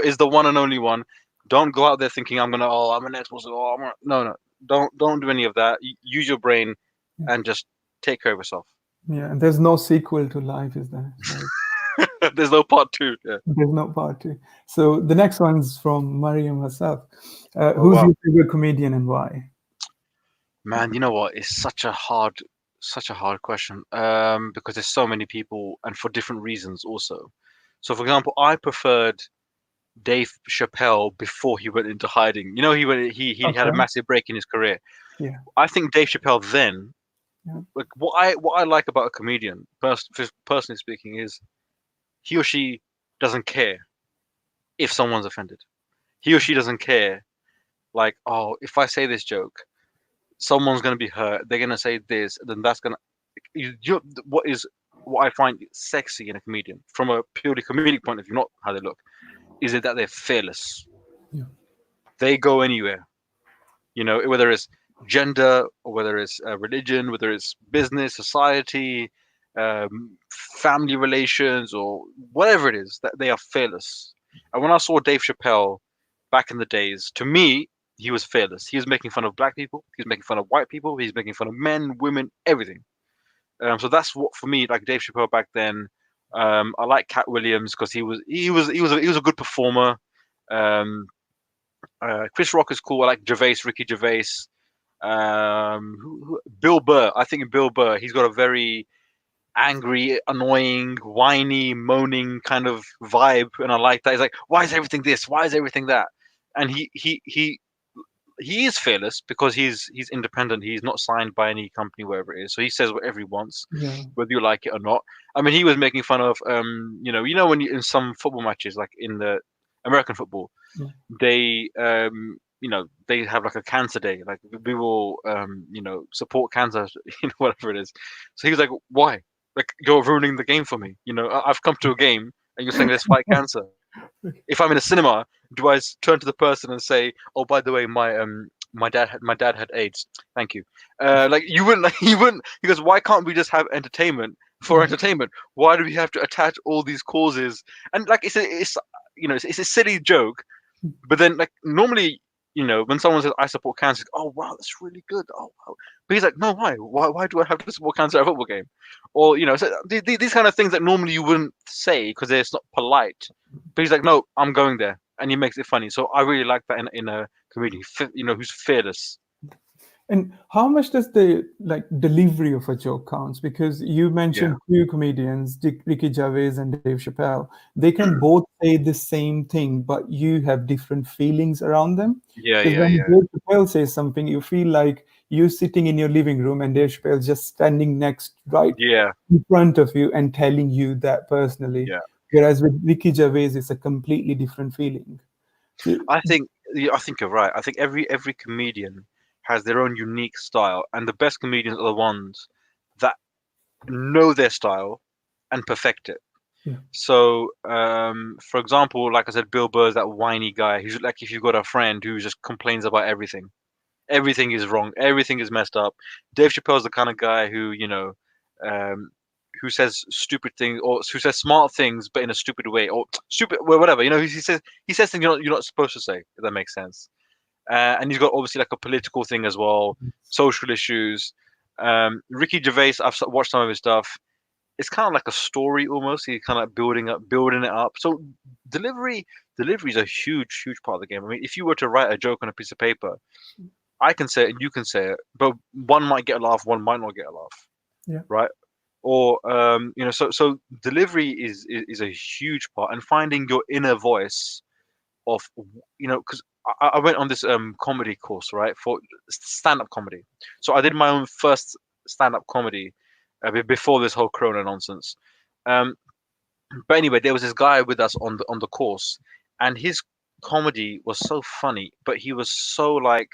is the one and only one. Don't go out there thinking I'm an ex-Muslim. No, no. Don't do any of that. Use your brain and just take care of yourself. yeah. And there's no sequel to life, is there? So There's no part two. Yeah. there's no part two. So the next one's from Mariam herself. Oh Who's wow, your favorite comedian and why? man. You know what? It's such a hard question. Because there's so many people and for different reasons also. So for example, I preferred Dave Chappelle before he went into hiding. He had a Okay. massive break in his career. Yeah. I think Dave Chappelle then, Yeah. like what I like about a comedian, personally speaking, is he or she doesn't care if someone's offended. He or she doesn't care, like, oh, if I say this joke, someone's gonna be hurt. They're gonna say this, then that's gonna. What is what I find sexy in a comedian from a purely comedic point of view, not how they look, is it that they're fearless. Yeah. They go anywhere. Whether it's gender or whether it's religion, whether it's business, society, family relations, or whatever it is, that they are fearless. And when I saw Dave Chappelle back in the days, to me, he was fearless. He was making fun of black people. He was making fun of white people. He's making fun of men, women, everything. So that's what for me, like Dave Chappelle back then. I like Cat Williams because he was a good performer. Um, Chris Rock is cool. I like Ricky Gervais. Bill Burr. I think Bill Burr. He's got a very angry, annoying, whiny, moaning kind of vibe, and I like that. He's like, "Why is everything this? Why is everything that?" And he is fearless because he's independent. He's not signed by any company, wherever it is. So he says whatever he wants, Yeah. whether you like it or not. I mean, he was making fun of when in some football matches, like in the American football, Yeah. they have like a cancer day, like we will support cancer, whatever it is. So he was like, why, like, you're ruining the game for me. I've come to a game and you're saying let's fight cancer. If I'm in a cinema, do I turn to the person and say, oh, by the way, my dad had AIDS, thank you. Like, you wouldn't, like, he wouldn't. He goes, why can't we just have entertainment for entertainment? Why do we have to attach all these causes? And like, it's a silly joke, but then, like, normally, when someone says I support cancer, oh wow, that's really good. Oh wow. But he's like, no, why? Why do I have to support cancer at a football game? Or so these kind of things that normally you wouldn't say because it's not polite. But he's like, no, I'm going there, and he makes it funny. So I really like that in a comedian, who's fearless. And how much does the delivery of a joke counts? Because you Yeah, mentioned two comedians, Ricky Gervais and Dave Chappelle. They can both say the same thing, but you have different feelings around them. yeah, Because yeah, when yeah, Dave Chappelle says something, you feel like you're sitting in your living room and Dave Chappelle just standing right yeah, in front of you and telling you that personally. yeah. Whereas with Ricky Gervais, it's a completely different feeling. So, I think I think you're right. I think every comedian has their own unique style, and the best comedians are the ones that know their style and perfect it. yeah, So, for example, like I said, Bill Burr's that whiny guy who's like, if you've got a friend who just complains about everything, everything is wrong, everything is messed up. Dave Chappelle's the kind of guy um, who says stupid things or who says smart things but in a stupid way or stupid, well, whatever. He says things you're not supposed to say. If that makes sense. And he's got obviously like a political thing as well, social issues. Ricky Gervais, watched some of his stuff. It's kind of like a story almost. He's kind of building it up. So delivery is a huge part of the game. I mean, if you were to write a joke on a piece of paper, I can say it and you can say it, but one might get a laugh, one might not get a laugh, Yeah. right? Or so delivery is a huge part, and finding your inner voice of, because I went on this comedy course, right, for stand-up comedy. So I did my own first stand-up comedy before this whole Corona nonsense. Um, but anyway, there was this guy with us on the course, and his comedy was so funny, but he was so like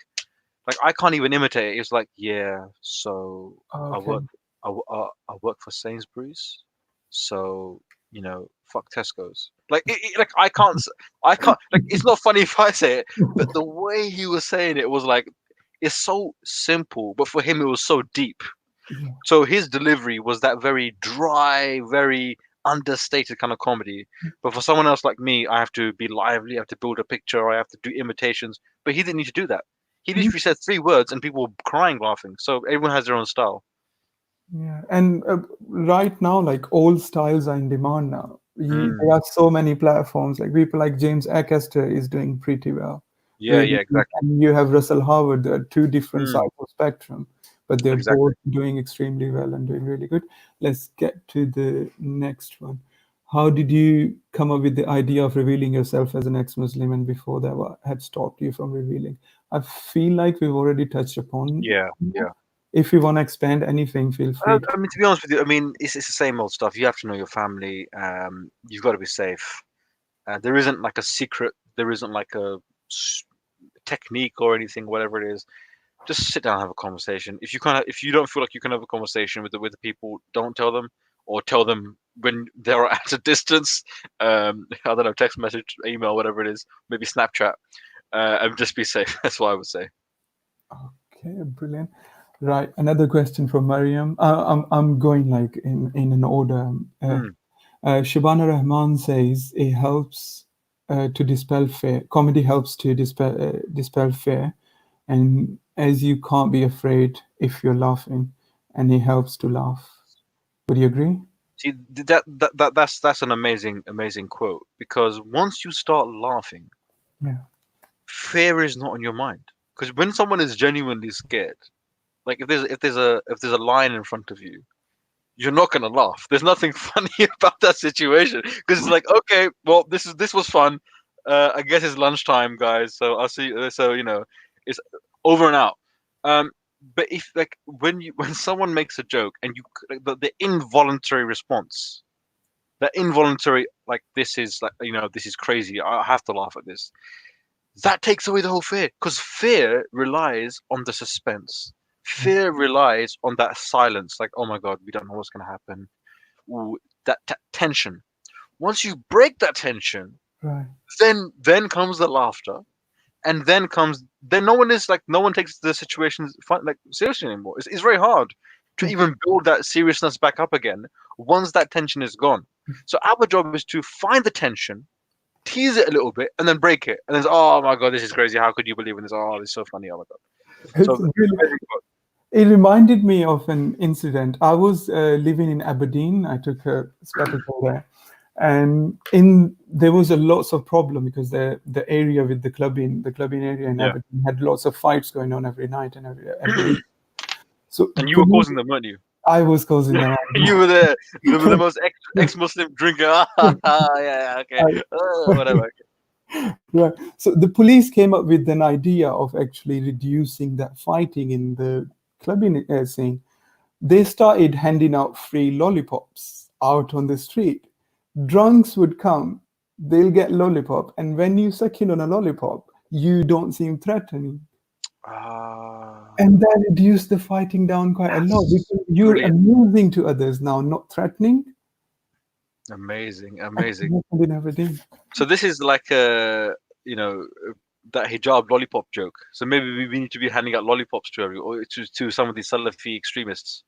I can't even imitate it. He was like, yeah, so I Okay. work I work for Sainsbury's, so fuck Tesco's. Like like I can't like it's not funny if I say it, but the way he was saying it was like it's so simple, but for him it was so deep. Yeah. So his delivery was that very dry, very understated kind of comedy. But for someone else like me, I have to be lively, I have to build a picture, I have to do imitations. But he didn't need to do that. He Mhm. literally said 3 words and people were crying laughing. So everyone has their own style. Yeah, and right now, like all styles are in demand now. Mm. There are so many platforms. Like people like James Acaster is doing pretty well. Yeah, Really yeah, good. exactly. And you have Russell Howard. There are two different Mm. sides of spectrum, but they're Exactly. both doing extremely well and doing really good. Let's get to the next one. How did you come up with the idea of revealing yourself as an ex-Muslim, and before that, what had stopped you from revealing? I feel like we've already touched upon Yeah, that. yeah. If you want to expand anything, feel free to. I mean, to be honest with you, I mean, it's the same old stuff. You have to know your family. You've got to be safe. There isn't like a secret. There isn't like a technique or anything, whatever it is. Just sit down and have a conversation. If you don't feel like you can have a conversation with the people, don't tell them, or tell them when they're at a distance. I don't know, text message, email, whatever it is, maybe Snapchat, and just be safe. That's what I would say. Okay, brilliant. Right, another question from Mariam. I'm going like in an order. Mm, Shabana Rahman says it helps to dispel fear. Comedy helps to dispel fear, and as you can't be afraid if you're laughing, and it helps to laugh. Would you agree? See, that's an amazing quote, because once you start laughing, Yeah. fear is not on your mind. Because when someone is genuinely scared, like if there's a lion in front of you, you're not gonna laugh. There's nothing funny about that situation, because it's like, okay, well, this was fun. I guess it's lunchtime, guys. So I'll see. So it's over and out. Um, but if like when someone makes a joke and like, the involuntary response, the involuntary like this is crazy. I have to laugh at this. That takes away the whole fear, because fear relies on the suspense. Fear relies on that silence, like, oh my god, we don't know what's going to happen. Ooh, that tension. Once you break that tension, Right. then comes the laughter, and then no one takes the situation like seriously anymore. It's very hard to Yeah. even build that seriousness back up again once that tension is gone. So our job is to find the tension, tease it a little bit, and then break it. And then, oh my god, this is crazy. How could you believe in this? Oh, this is so funny. Oh my god. So It's really, it reminded me of an incident. I was living in Aberdeen. I took a sabbatical there, and in there was a lots of problem because the area with the clubbing area in yeah. Aberdeen had lots of fights going on every night and every week. So And you were police, causing them, weren't you? I was causing them. You were the most ex-Muslim drinker. Yeah, okay. Whatever. Right. So the police came up with an idea of actually reducing that fighting in the clubbing scene. They started handing out free lollipops out on the street. Drunks would come, they'll get lollipop, and when you suck in on a lollipop, you don't seem threatening. Ah, And that reduced the fighting down quite a lot that's because you're brilliant. amusing to others now, not threatening. Amazing, And amazing. that's what in Aberdeen. So this is like you know, that hijab lollipop joke. So maybe we need to be handing out lollipops to or to some of these Salafi extremists.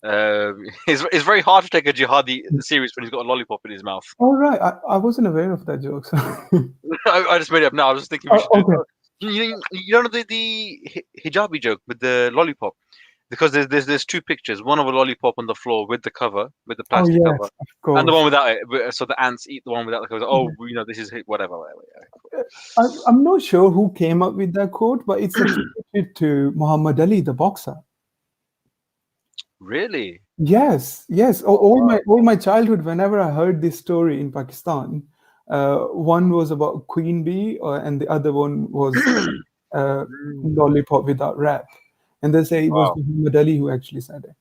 It's very hard to take a jihadi serious when he's got a lollipop in his mouth. All right, I wasn't aware of that joke. So. I just made it up now. I was just thinking we Oh, should do. okay. You know the hijabi joke with the lollipop. because there's two pictures. One of a lollipop on the floor with the cover, with the Oh plastic cover, yes, of and the course. one without it. So the ants eat the one without the cover. Oh, this is whatever. I'm not sure who came up with that quote, but it's attributed to Muhammad Ali, the boxer. Really? Yes, yes. Oh, wow. All my childhood, whenever I heard this story in Pakistan, one was about Queen Bee, and the other one was uh, Lollipop without rap, and they say it was Wow. Muhammad Ali who actually said it.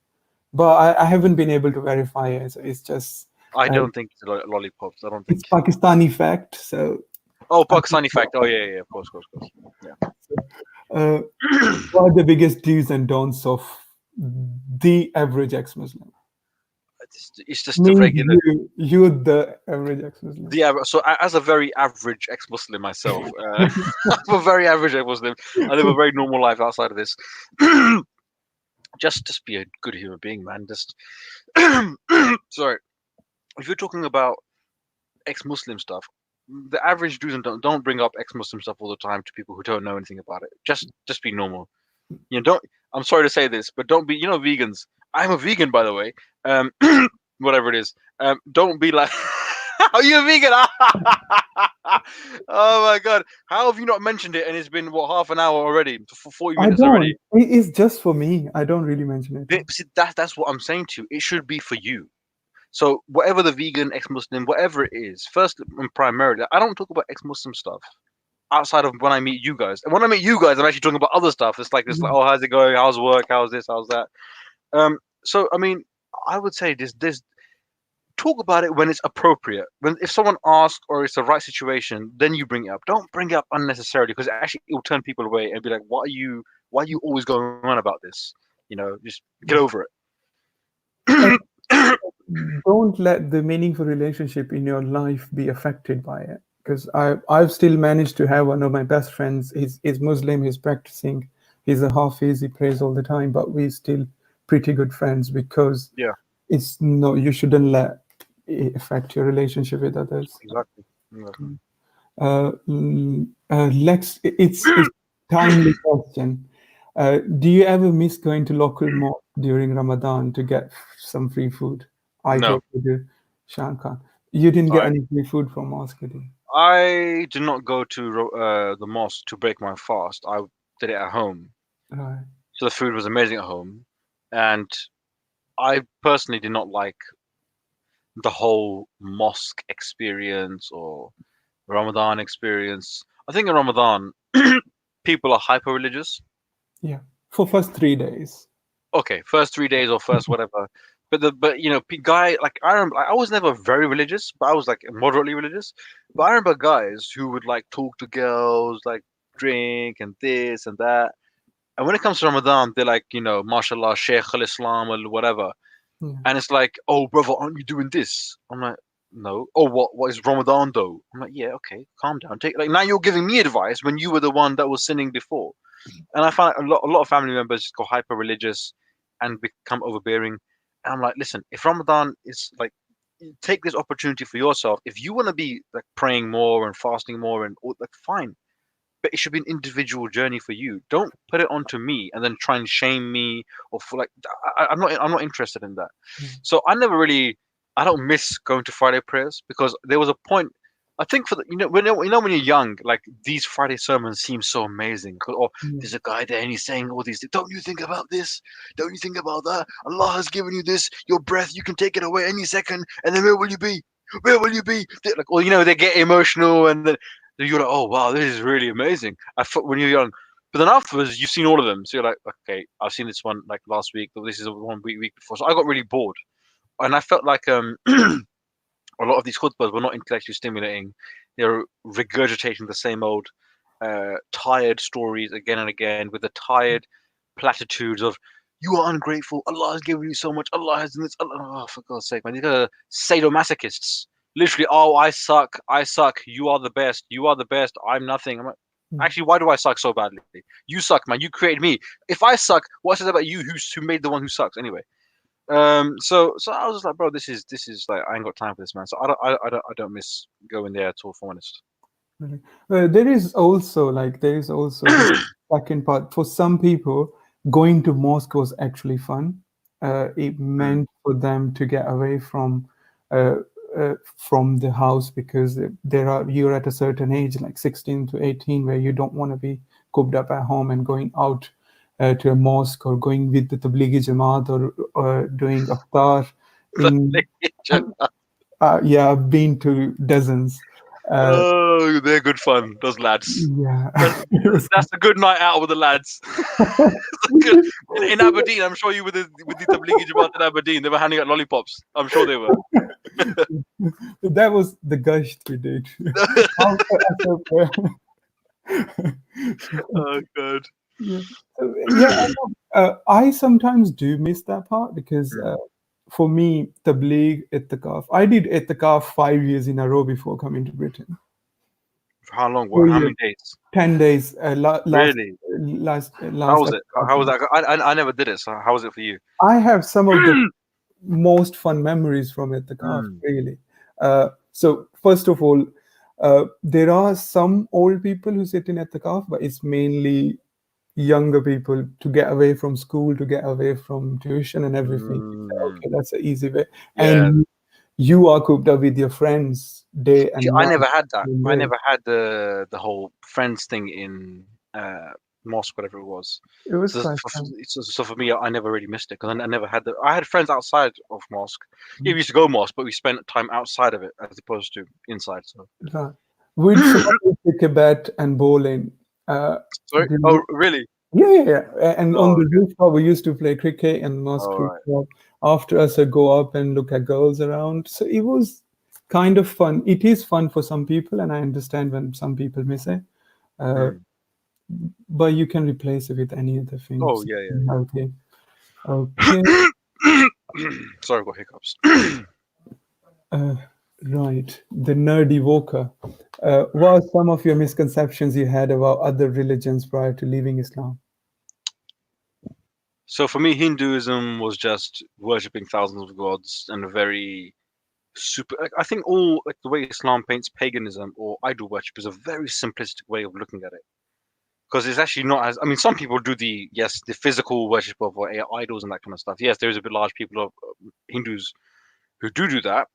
But I haven't been able to verify it. So it's just I uh, don't think it's lollipops. I don't it's think. Pakistani fact. So Oh, I think, Pakistani fact. Oh, yeah, of course, of course. Yeah. uh, what are the biggest do's and don'ts of the average ex-Muslim? It's just the Means regular. you're the average ex-Muslim. So as a very average ex-Muslim myself, I'm a very average ex-Muslim. I live a very normal life outside of this. Just be a good human being, man. Just sorry. If you're talking about ex-Muslim stuff, the average do's and don't bring up ex-Muslim stuff all the time to people who don't know anything about it. Just be normal. Don't. I'm sorry to say this, but don't be. Vegans. I'm a vegan, by the way. Um, whatever it is. Don't be like. Are you a vegan? Oh my god! How have you not mentioned it? And it's been what, half an hour already? For 40 I minutes already. don't. It's just for me. I don't really mention it. See, that's what I'm saying to you. It should be for you. So whatever the vegan, ex-Muslim, whatever it is, first and primarily, I don't talk about ex-Muslim stuff outside of when I meet you guys. And when I meet you guys, I'm actually talking about other stuff. It's like this, like, oh, how's it going? How's work? How's this? How's that? So I mean, I would say this talk about it when it's appropriate. If someone asks or it's the right situation, then you bring it up. Don't bring it up unnecessarily because actually it will turn people away and be like, why are you always going on about this? Just get over And it. don't let the meaningful relationship in your life be affected by it. Because I've still managed to have one of my best friends. He's Muslim. He's practicing. He's a Hafiz. He prays all the time. But we're still pretty good friends because Yeah, it's no. You shouldn't let it affect your relationship with others. exactly. Lex, it's timely question. Do you ever miss going to local mosque during Ramadan to get some free food? I No, totally do, Shankar. You didn't get I any free food from mosque, did you? I did not go to the mosque to break my fast. I did it at home. Right. So the food was amazing at home, and I personally did not like the whole mosque experience or Ramadan experience. I think in Ramadan, people are hyper religious. Yeah. For first 3 days. Okay, first 3 days or first whatever. But guy, like, I remember, I was never very religious, but I was like moderately religious. But I remember guys who would like talk to girls, like drink and this and that. And when it comes to Ramadan, they're like, mashallah, Shaykh al-Islam or whatever. Yeah. And it's like, oh, brother, aren't you doing this? I'm like, no. Oh, what is Ramadan though? I'm like, yeah, okay, calm down. Now you're giving me advice when you were the one that was sinning before. And I find a lot of family members just go hyper religious and become overbearing. And I'm like, listen, if Ramadan is like, take this opportunity for yourself. If you want to be like praying more and fasting more and all, like, fine, but it should be an individual journey for you. Don't put it onto me and then try and shame me or for like I'm not interested in that. Mm. So I don't miss going to Friday prayers because there was a point. I think for the when you're young, like these Friday sermons seem so amazing. Or Yeah. there's a guy there and he's saying all these things. Don't you think about this? Don't you think about that? Allah has given you this, your breath. You can take it away any second, and then where will you be? Where will you be? Like, well, they get emotional, and then you're like, oh wow, this is really amazing. I thought when you're young, but then afterwards you've seen all of them, so you're like, okay, I've seen this one like last week, but this is one week before. So I got really bored, and I felt like a lot of these khutbahs were not intellectually stimulating. They're regurgitating the same old tired stories again and again with the tired platitudes of you are ungrateful. Allah has given you so much. Allah has done this. Allah, oh, for God's sake, man! These are sadomasochists. Literally, oh, I suck. I suck. You are the best. You are the best. I'm nothing. I'm like, Mm. actually, why do I suck so badly? You suck, man. You created me. If I suck, what is it about you who made the one who sucks anyway? So I was just like, bro, this is like I ain't got time for this, man. So I don't miss going there at all, for honest. Really. There is also the second part. For some people, going to mosque was actually fun. It Mm. meant for them to get away uh, from the house, because you're at a certain age, like 16 to 18, where you don't want to be cooped up at home and going out to a mosque, or going with the Tablighi Jamaat, or doing iftar in. Yeah, I've been to dozens. Uh, Oh, they're good fun, those lads. yeah, That's it was. that's a good night out with the lads. Good. In Aberdeen, I'm sure you with the Tablighi Jamaat in Aberdeen, they were handing out lollipops. I'm sure they were. That was the gusht we did. After Asr prayer. Oh god. Yeah. Yeah, I sometimes do miss that part, because Mm. for me, Tabligh, Ittikaf, I did Ittikaf 5 years in a row before coming to Britain. For how long? Oh What? How yeah, many days? 10 days. Really? How Last was it? How was Ittikaf. that? I never did it. So how was it for you? I have some of the most fun memories from Ittikaf, Mm. really. So first of all, there are some old people who sit in Ittikaf, but it's mainly younger people, to get away from school, to get away from tuition and everything. Mm. Okay, that's an easy way. Yeah. And you are cooped up with your friends day See, and I night. never had that. And I day. never had the whole friends thing in mosque, whatever it was. It was So quite for, fun. so for me, I never really missed it because I never had the. I had friends outside of mosque. Yeah, we used to go mosque, but we spent time outside of it as opposed to inside. So Right. We'd supposed to pick a bat and bowl in. sorry. Do Oh, really? Yeah, yeah, yeah. And on Oh, the okay. rooftop, we used to play cricket and mosque All right. rooftop. After us, I go up and look at girls around. So it was kind of fun. It is fun for some people, and I understand when some people miss it. Uh, Mm. but you can replace it with any other thing. Oh, So, yeah, yeah, okay. Okay. yeah. Sorry, I've got hiccups. Uh, right. The nerdy Walker. What are some of your misconceptions you had about other religions prior to leaving Islam? So for me, Hinduism was just worshipping thousands of gods and a very super. Like, I think all like the way Islam paints paganism or idol worship is a very simplistic way of looking at it. Because it's actually not as. I mean, some people do the physical worship of idols and that kind of stuff. Yes, there is a bit large people of Hindus who do that.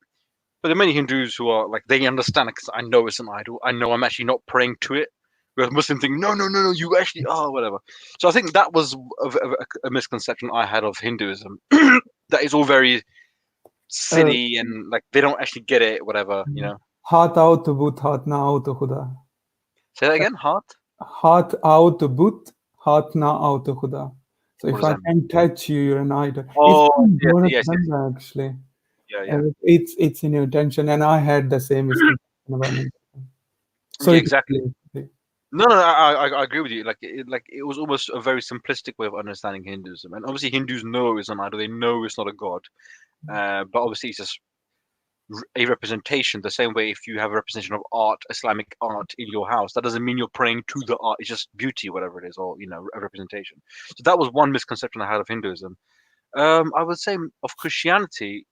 But there are many Hindus who are like they understand because I know it's an idol. I know I'm actually not praying to it. Whereas Muslims think, no, no, no, no, you actually are, whatever. So I think that was a misconception I had of Hinduism. That it's all very Uh, silly and like they don't actually get it, whatever, you know. हाथ आओ तो बुत, हाथ ना आओ तो खुदा. Say that again, heart? हाथ आओ तो बुत, हाथ ना आओ तो खुदा. So What if does I that mean? can touch you, you're an idol. It's Oh, from yes, Jonathan yes, yes. Gandhi, actually. Yeah, yeah. It's in your intention, and I had the same misconception about him. Yeah, Sorry to exactly. say. No, no, I agree with you. Like it was almost a very simplistic way of understanding Hinduism, and obviously Hindus know it's an idol. They know it's not a god, but obviously it's just a representation. The same way if you have a representation of art, Islamic art in your house, that doesn't mean you're praying to the art. It's just beauty, whatever it is, or a representation. So that was one misconception I had of Hinduism. I would say of Christianity.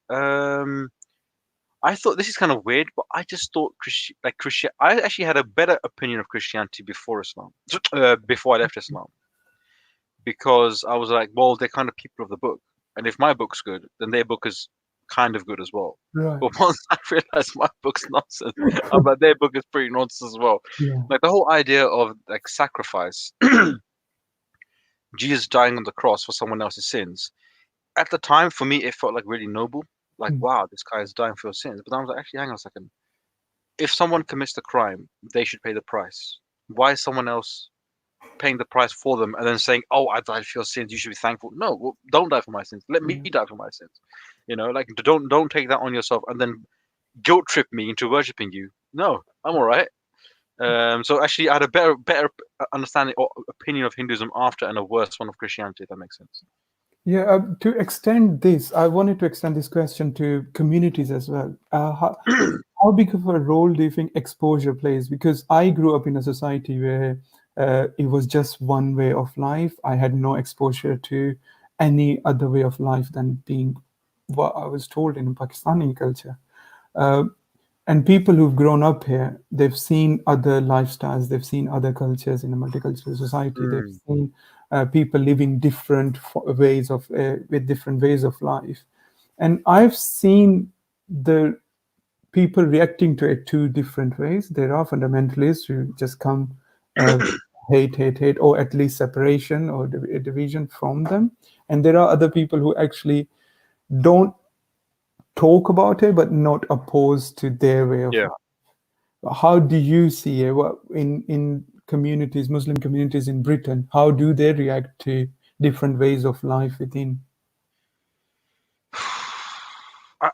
I thought this is kind of weird, but I just thought Christian. I actually had a better opinion of Christianity before Islam, before I left Islam, because I was like, well, they're kind of people of the book, and if my book's good, then their book is kind of good as well. Right. But once I realized my book's nonsense, I'm like, their book is pretty nonsense as well. Yeah. Like the whole idea of like sacrifice, Jesus dying on the cross for someone else's sins. At the time, for me, it felt like really noble. Like, Mm. wow, this guy is dying for your sins. But then I was like, actually, hang on a second. If someone commits the crime, they should pay the price. Why is someone else paying the price for them and then saying, "Oh, I died for your sins. You should be thankful"? No, well, don't die for my sins. Let me Yeah. die for my sins. Like don't take that on yourself and then guilt trip me into worshiping you. No, I'm all right. So actually, I had a better understanding or opinion of Hinduism after, and a worse one of Christianity. If that makes sense. Yeah, to extend this, I wanted to extend this question to communities as well. How big of a role do you think exposure plays? Because I grew up in a society where it was just one way of life. I had no exposure to any other way of life than being what I was told in Pakistani culture. Uh, and people who've grown up here, they've seen other lifestyles, they've seen other cultures in a multicultural society, they've Mm. seen people living different ways of with different ways of life, and I've seen the people reacting to it two different ways. There are fundamentalists who just come hate, or at least separation or division from them, and there are other people who actually don't talk about it but not opposed to their way of Yeah. life. How do you see it? What in communities, Muslim communities in Britain, how do they react to different ways of life within?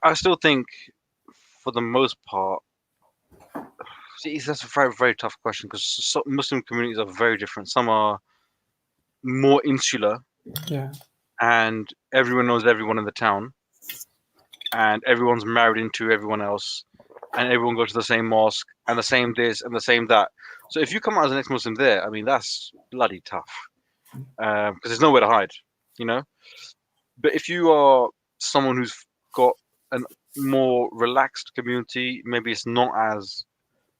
I still think, for the most part, see, that's a very, very tough question because Muslim communities are very different. Some are more insular, Yeah, and everyone knows everyone in the town, and everyone's married into everyone else, and everyone goes to the same mosque and the same this and the same that. So if you come out as an ex-Muslim there, I mean, that's bloody tough because there's nowhere to hide, you know. But if you are someone who's got a more relaxed community, maybe it's not as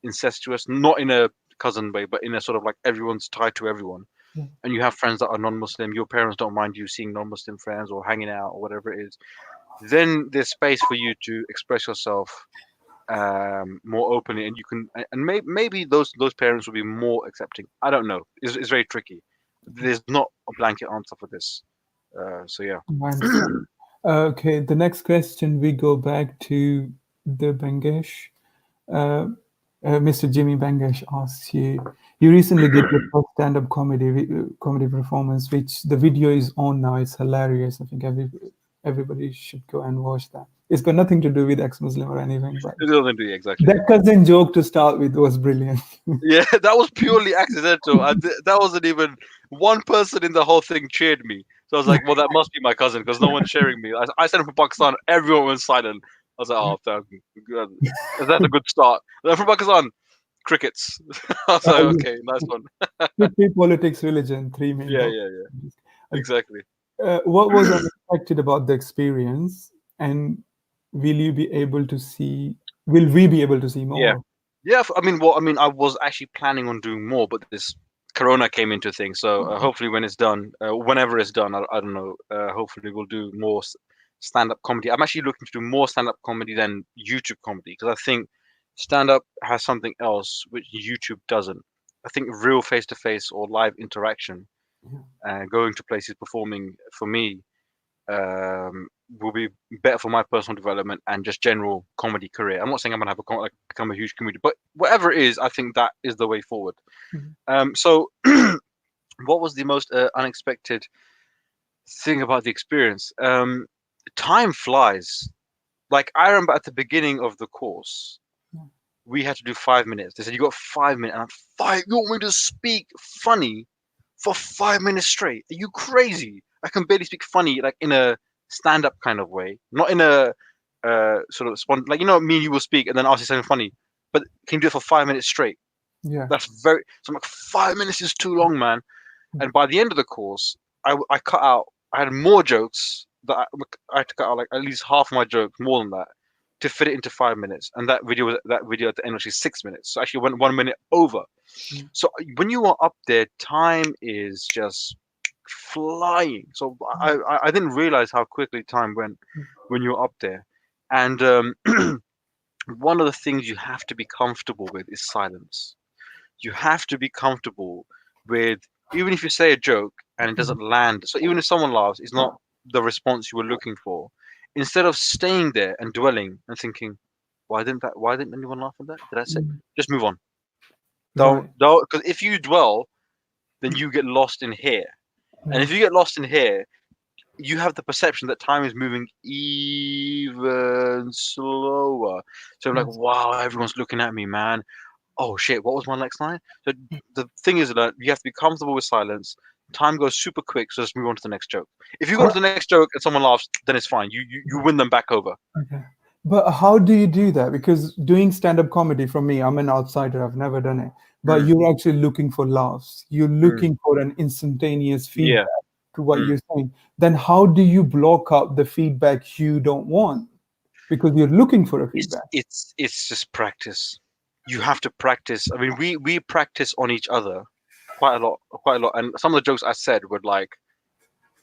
incestuous, not in a cousin way, but in a sort of like everyone's tied to everyone. yeah. And you have friends that are non-Muslim, your parents don't mind you seeing non-Muslim friends or hanging out or whatever it is, then there's space for you to express yourself more openly, and you can, and maybe those parents will be more accepting. I don't know. It's very tricky. There's not a blanket answer for this. So yeah. I understand. Okay, the next question, we go back to the Bangesh. Mr. Jimmy Bangesh asks you, you recently did your first stand-up comedy performance, which the video is on now. It's hilarious. I think everybody should go and watch that. It's got nothing to do with ex-Muslim or anything, but It doesn't do exactly. that cousin joke to start with was brilliant. Yeah, that was purely accidental. That wasn't even one person in the whole thing cheered me. So I was like, well, that must be my cousin because no one's cheering me. I sent him from Pakistan. Everyone was silent. I was like, oh, that's a good start. And then from Pakistan, crickets. I was like, okay, nice one. History, politics, religion, three main Yeah, topics. yeah, yeah. Exactly. What was unexpected about the experience, and will you be able to see? Will we be able to see more? Yeah. Yeah, I was actually planning on doing more, but this Corona came into things. So hopefully, when it's done, whenever it's done, I don't know. Hopefully, we'll do more stand-up comedy. I'm actually looking to do more stand-up comedy than YouTube comedy because I think stand-up has something else which YouTube doesn't. I think real face-to-face or live interaction, going to places, performing for me, will be better for my personal development and just general comedy career. I'm not saying I'm gonna have become a huge comedian, but whatever it is, I think that is the way forward. So, what was the most unexpected thing about the experience? Time flies. Like I remember at the beginning of the course, we had to do 5 minutes. They said you got 5 minutes, and I'm five. You want me to speak funny for 5 minutes straight? Are you crazy? I can barely speak funny like in a stand-up kind of way, not in a sort of like me and you will speak and then I'll say something funny, but can you do it for 5 minutes straight? Yeah. That's very. So I'm like 5 minutes is too long, man. And by the end of the course, I cut out. I had more jokes that I had to cut out like at least half my jokes, more than that, to fit it into 5 minutes. And that video at the end was actually 6 minutes. So actually went 1 minute over. So when you are up there, time is just flying. So I didn't realize how quickly time went when you're up there. And one of the things you have to be comfortable with is silence. You have to be comfortable with, even if you say a joke and it doesn't land. So even if someone laughs, it's not the response you were looking for. Instead of staying there and dwelling and thinking, why didn't anyone laugh at that? Did I say? Just move on. Don't, because if you dwell, then you get lost in here. And if you get lost in here, you have the perception that time is moving even slower. So I'm like, wow, everyone's looking at me, man. Oh shit, what was my next line? So the thing is that you have to be comfortable with silence. Time goes super quick, so just move on to the next joke. If you go to the next joke and someone laughs, then it's fine. You win them back over. Okay. But how do you do that? Because doing stand-up comedy, for me, I'm an outsider. I've never done it. But you're actually looking for laughs. You're looking for an instantaneous feedback to what you're saying. Then how do you block out the feedback you don't want? Because you're looking for a feedback. It's just practice. You have to practice. I mean, we practice on each other quite a lot, and some of the jokes I said were like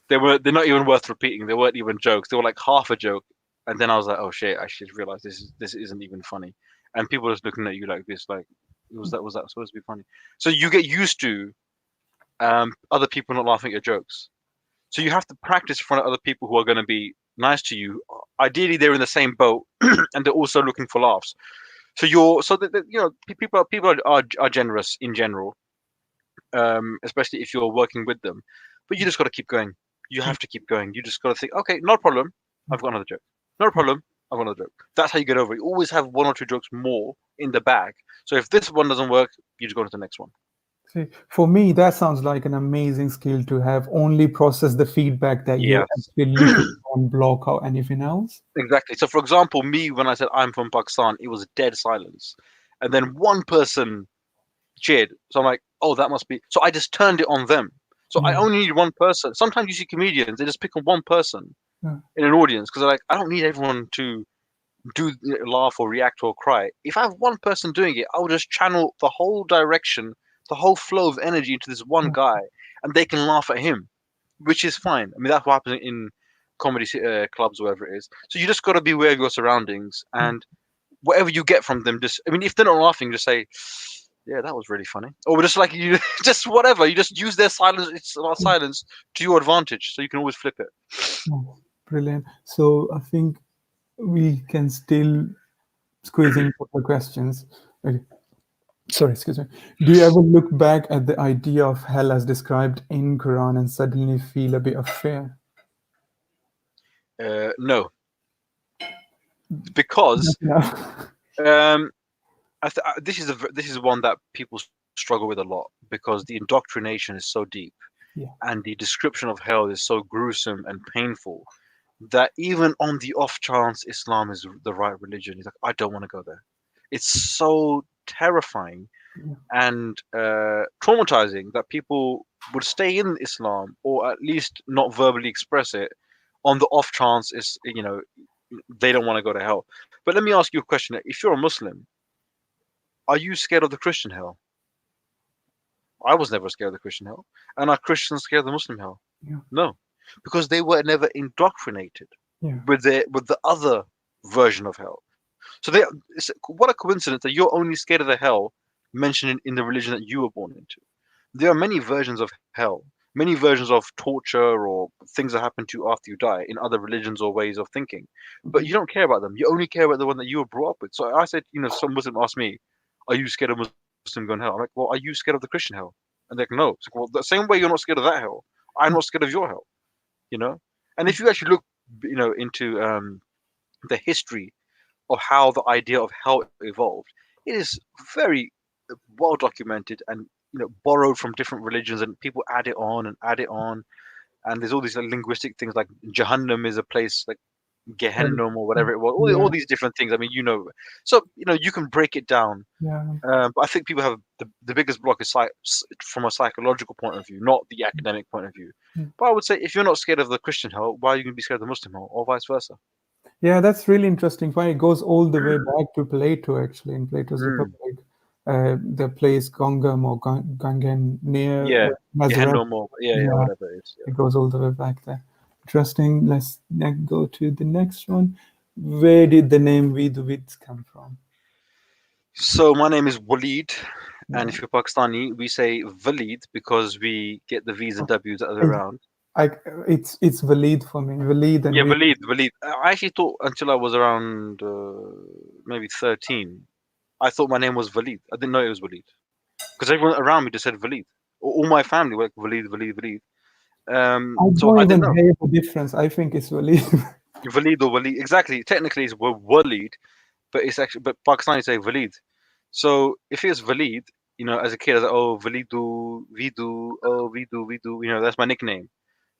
they're not even worth repeating. They weren't even jokes. They were like half a joke, and then I was like, oh shit, I should realize this isn't even funny, and people are just looking at you like this, like was that supposed to be funny? So you get used to other people not laughing at your jokes. So you have to practice in front of other people who are going to be nice to you. Ideally, they're in the same boat and they're also looking for laughs. So people are generous in general, especially if you're working with them. But you just got to keep going. You have to keep going. You just got to think, okay, no problem. I've got another joke. No problem. I've got another joke. That's how you get over it. You always have one or two jokes more in the bag. So if this one doesn't work, you just go to the next one. See, for me, that sounds like an amazing skill to have. Only process the feedback that you're Yes. actually looking for and block out anything else. Exactly. So, for example, me, when I said I'm from Pakistan, it was dead silence. And then one person cheered. So I'm like, oh, that must be. So I just turned it on them. So I Yeah. only need one person. Sometimes you see comedians, they just pick on one person Yeah. in an audience because they're like, I don't need everyone to laugh or react or cry. If I have one person doing it, I'll just channel the whole direction, the whole flow of energy into this one guy, and they can laugh at him, which is fine. I mean, that's what happens in comedy clubs, wherever it is. So you just got to be aware of your surroundings, and whatever you get from them, just, I mean, if they're not laughing, just say, yeah, that was really funny. Or just like you, just whatever. You just use their silence, it's not silence, to your advantage, so you can always flip it. Oh, brilliant. So I think we can still squeeze in a couple of questions. Okay. Sorry, excuse me. Do you ever look back at the idea of hell as described in Quran and suddenly feel a bit of fear? No, because No. um, this is one that people struggle with a lot because the indoctrination is so deep, Yeah. and the description of hell is so gruesome and painful that even on the off chance Islam is the right religion, he's like, I don't want to go there. It's so terrifying and traumatizing that people would stay in Islam or at least not verbally express it on the off chance they don't want to go to hell. But let me ask you a question. If you're a Muslim, are you scared of the Christian hell? I was never scared of the Christian hell. And are Christians scared of the Muslim hell? Yeah. No, because they were never indoctrinated Yeah. with the other version of hell. So what a coincidence that you're only scared of the hell mentioned in the religion that you were born into. There are many versions of hell, many versions of torture or things that happen to you after you die in other religions or ways of thinking. But you don't care about them. You only care about the one that you were brought up with. So I said, some Muslim asked me, are you scared of Muslim going to hell? I'm like, well, are you scared of the Christian hell? And they're like, no. It's like, well, the same way you're not scared of that hell, I'm not scared of your hell, you know? And if you actually look, into the history of how the idea of hell evolved, it is very well documented and borrowed from different religions, and people add it on and add it on, and there's all these linguistic things like Jahannam is a place like Gehenna or whatever it was, all Yeah. these different things. I mean, so you can break it down. Yeah. But I think people have the biggest block is from a psychological point of view, not the academic point of view. But I would say if you're not scared of the Christian hell, why are you going to be scared of the Muslim hell, or vice versa? Yeah, that's really interesting point. It goes all the way back to Plato, actually, in Plato's Republic. The place Gangam or Gangan near Yeah, Nazareth. Gehenna or yeah, Yeah, whatever it is. Yeah. it goes all the way back there. Interesting. Let's go to the next one. Where did the name VEDUVIDZ come from? So my name is Waleed, and Yeah. if you're Pakistani, we say Waleed because we get the V's and W's the other way around. It's Waleed for me. Waleed and Yeah, Waleed. I actually thought until I was around maybe 13, I thought my name was Waleed. I didn't know it was Waleed because everyone around me just said Waleed. All my family were like Waleed, Waleed, Waleed. I So don't I didn't even know hear the difference. I think it's Waleed. Waleed or Waleed. Exactly. Technically, it's Waleed, but it's actually Pakistani say Waleed. So if it's Waleed, as a kid, I was like, oh, Veedu, Vidz, oh, Veedu, that's my nickname.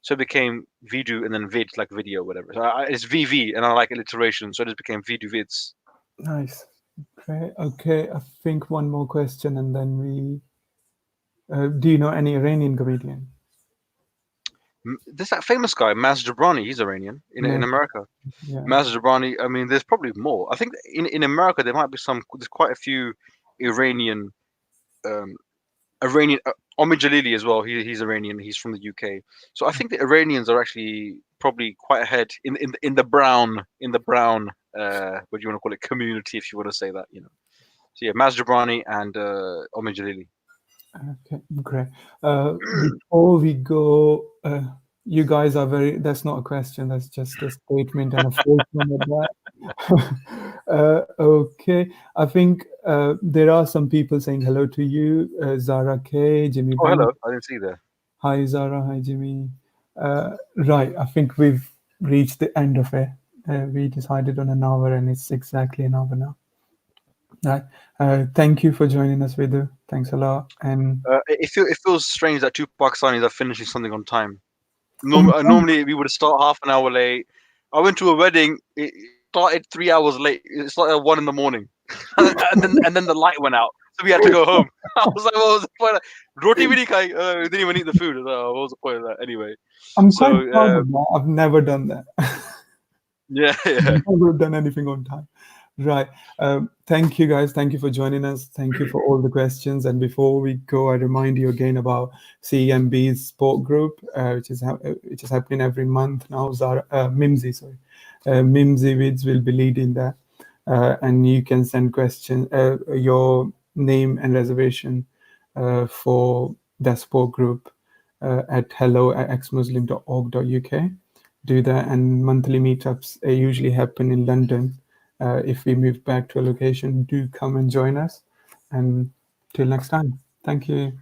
So it became Veedu and then Vid, like video, whatever. So it's VV, and I like alliteration, so it just became VEDUVIDZ. Nice. Great. Okay, I think one more question and then we. Do you know any Iranian comedian? There's that famous guy, Maz Jobrani. He's Iranian in No. America. Yeah. Maz Jobrani. I mean, there's probably more. I think in America there might be some. There's quite a few Iranian um, Iranian, Omid Jalili as well. He's Iranian. He's from the UK. So I think the Iranians are actually probably quite ahead in the brown what do you want to call it, community, if you want to say that, you know. So yeah, Maz Jobrani and Omid Jalili. Okay, great. Before we go, you guys are very, that's not a question, that's just a statement and a statement of that. Okay, I think there are some people saying hello to you, Zara K, Jimmy Oh, Bang. hello. I didn't see that. Hi, Zara. Hi, Jimmy. Right, I think we've reached the end of it. We decided on an hour, and it's exactly an hour now. Right. Thank you for joining us, Veedu. Thanks a lot. And It feels strange that two Pakistanis are finishing something on time. on time. Normally we would start half an hour late. I went to a wedding. It started 3 hours late. It started at 1 in the morning, and then the light went out, so we had to go home. I was like, "What was the point? Roti bhi nahi khai. We didn't even eat the food." What was the point of that anyway? I'm So quite proud of that. I've never done that. yeah, yeah. Never done anything on time. Right. Thank you, guys. Thank you for joining us. Thank you for all the questions. And before we go, I remind you again about CEMB's sport group, which is happening every month now. Mimsy, sorry, Mimsy Vidz will be leading that, and you can send your name and reservation for that sport group at hello@exmuslim.org.uk. Do that, and monthly meetups usually happen in London. If we move back to a location, do come and join us. And till next time, thank you.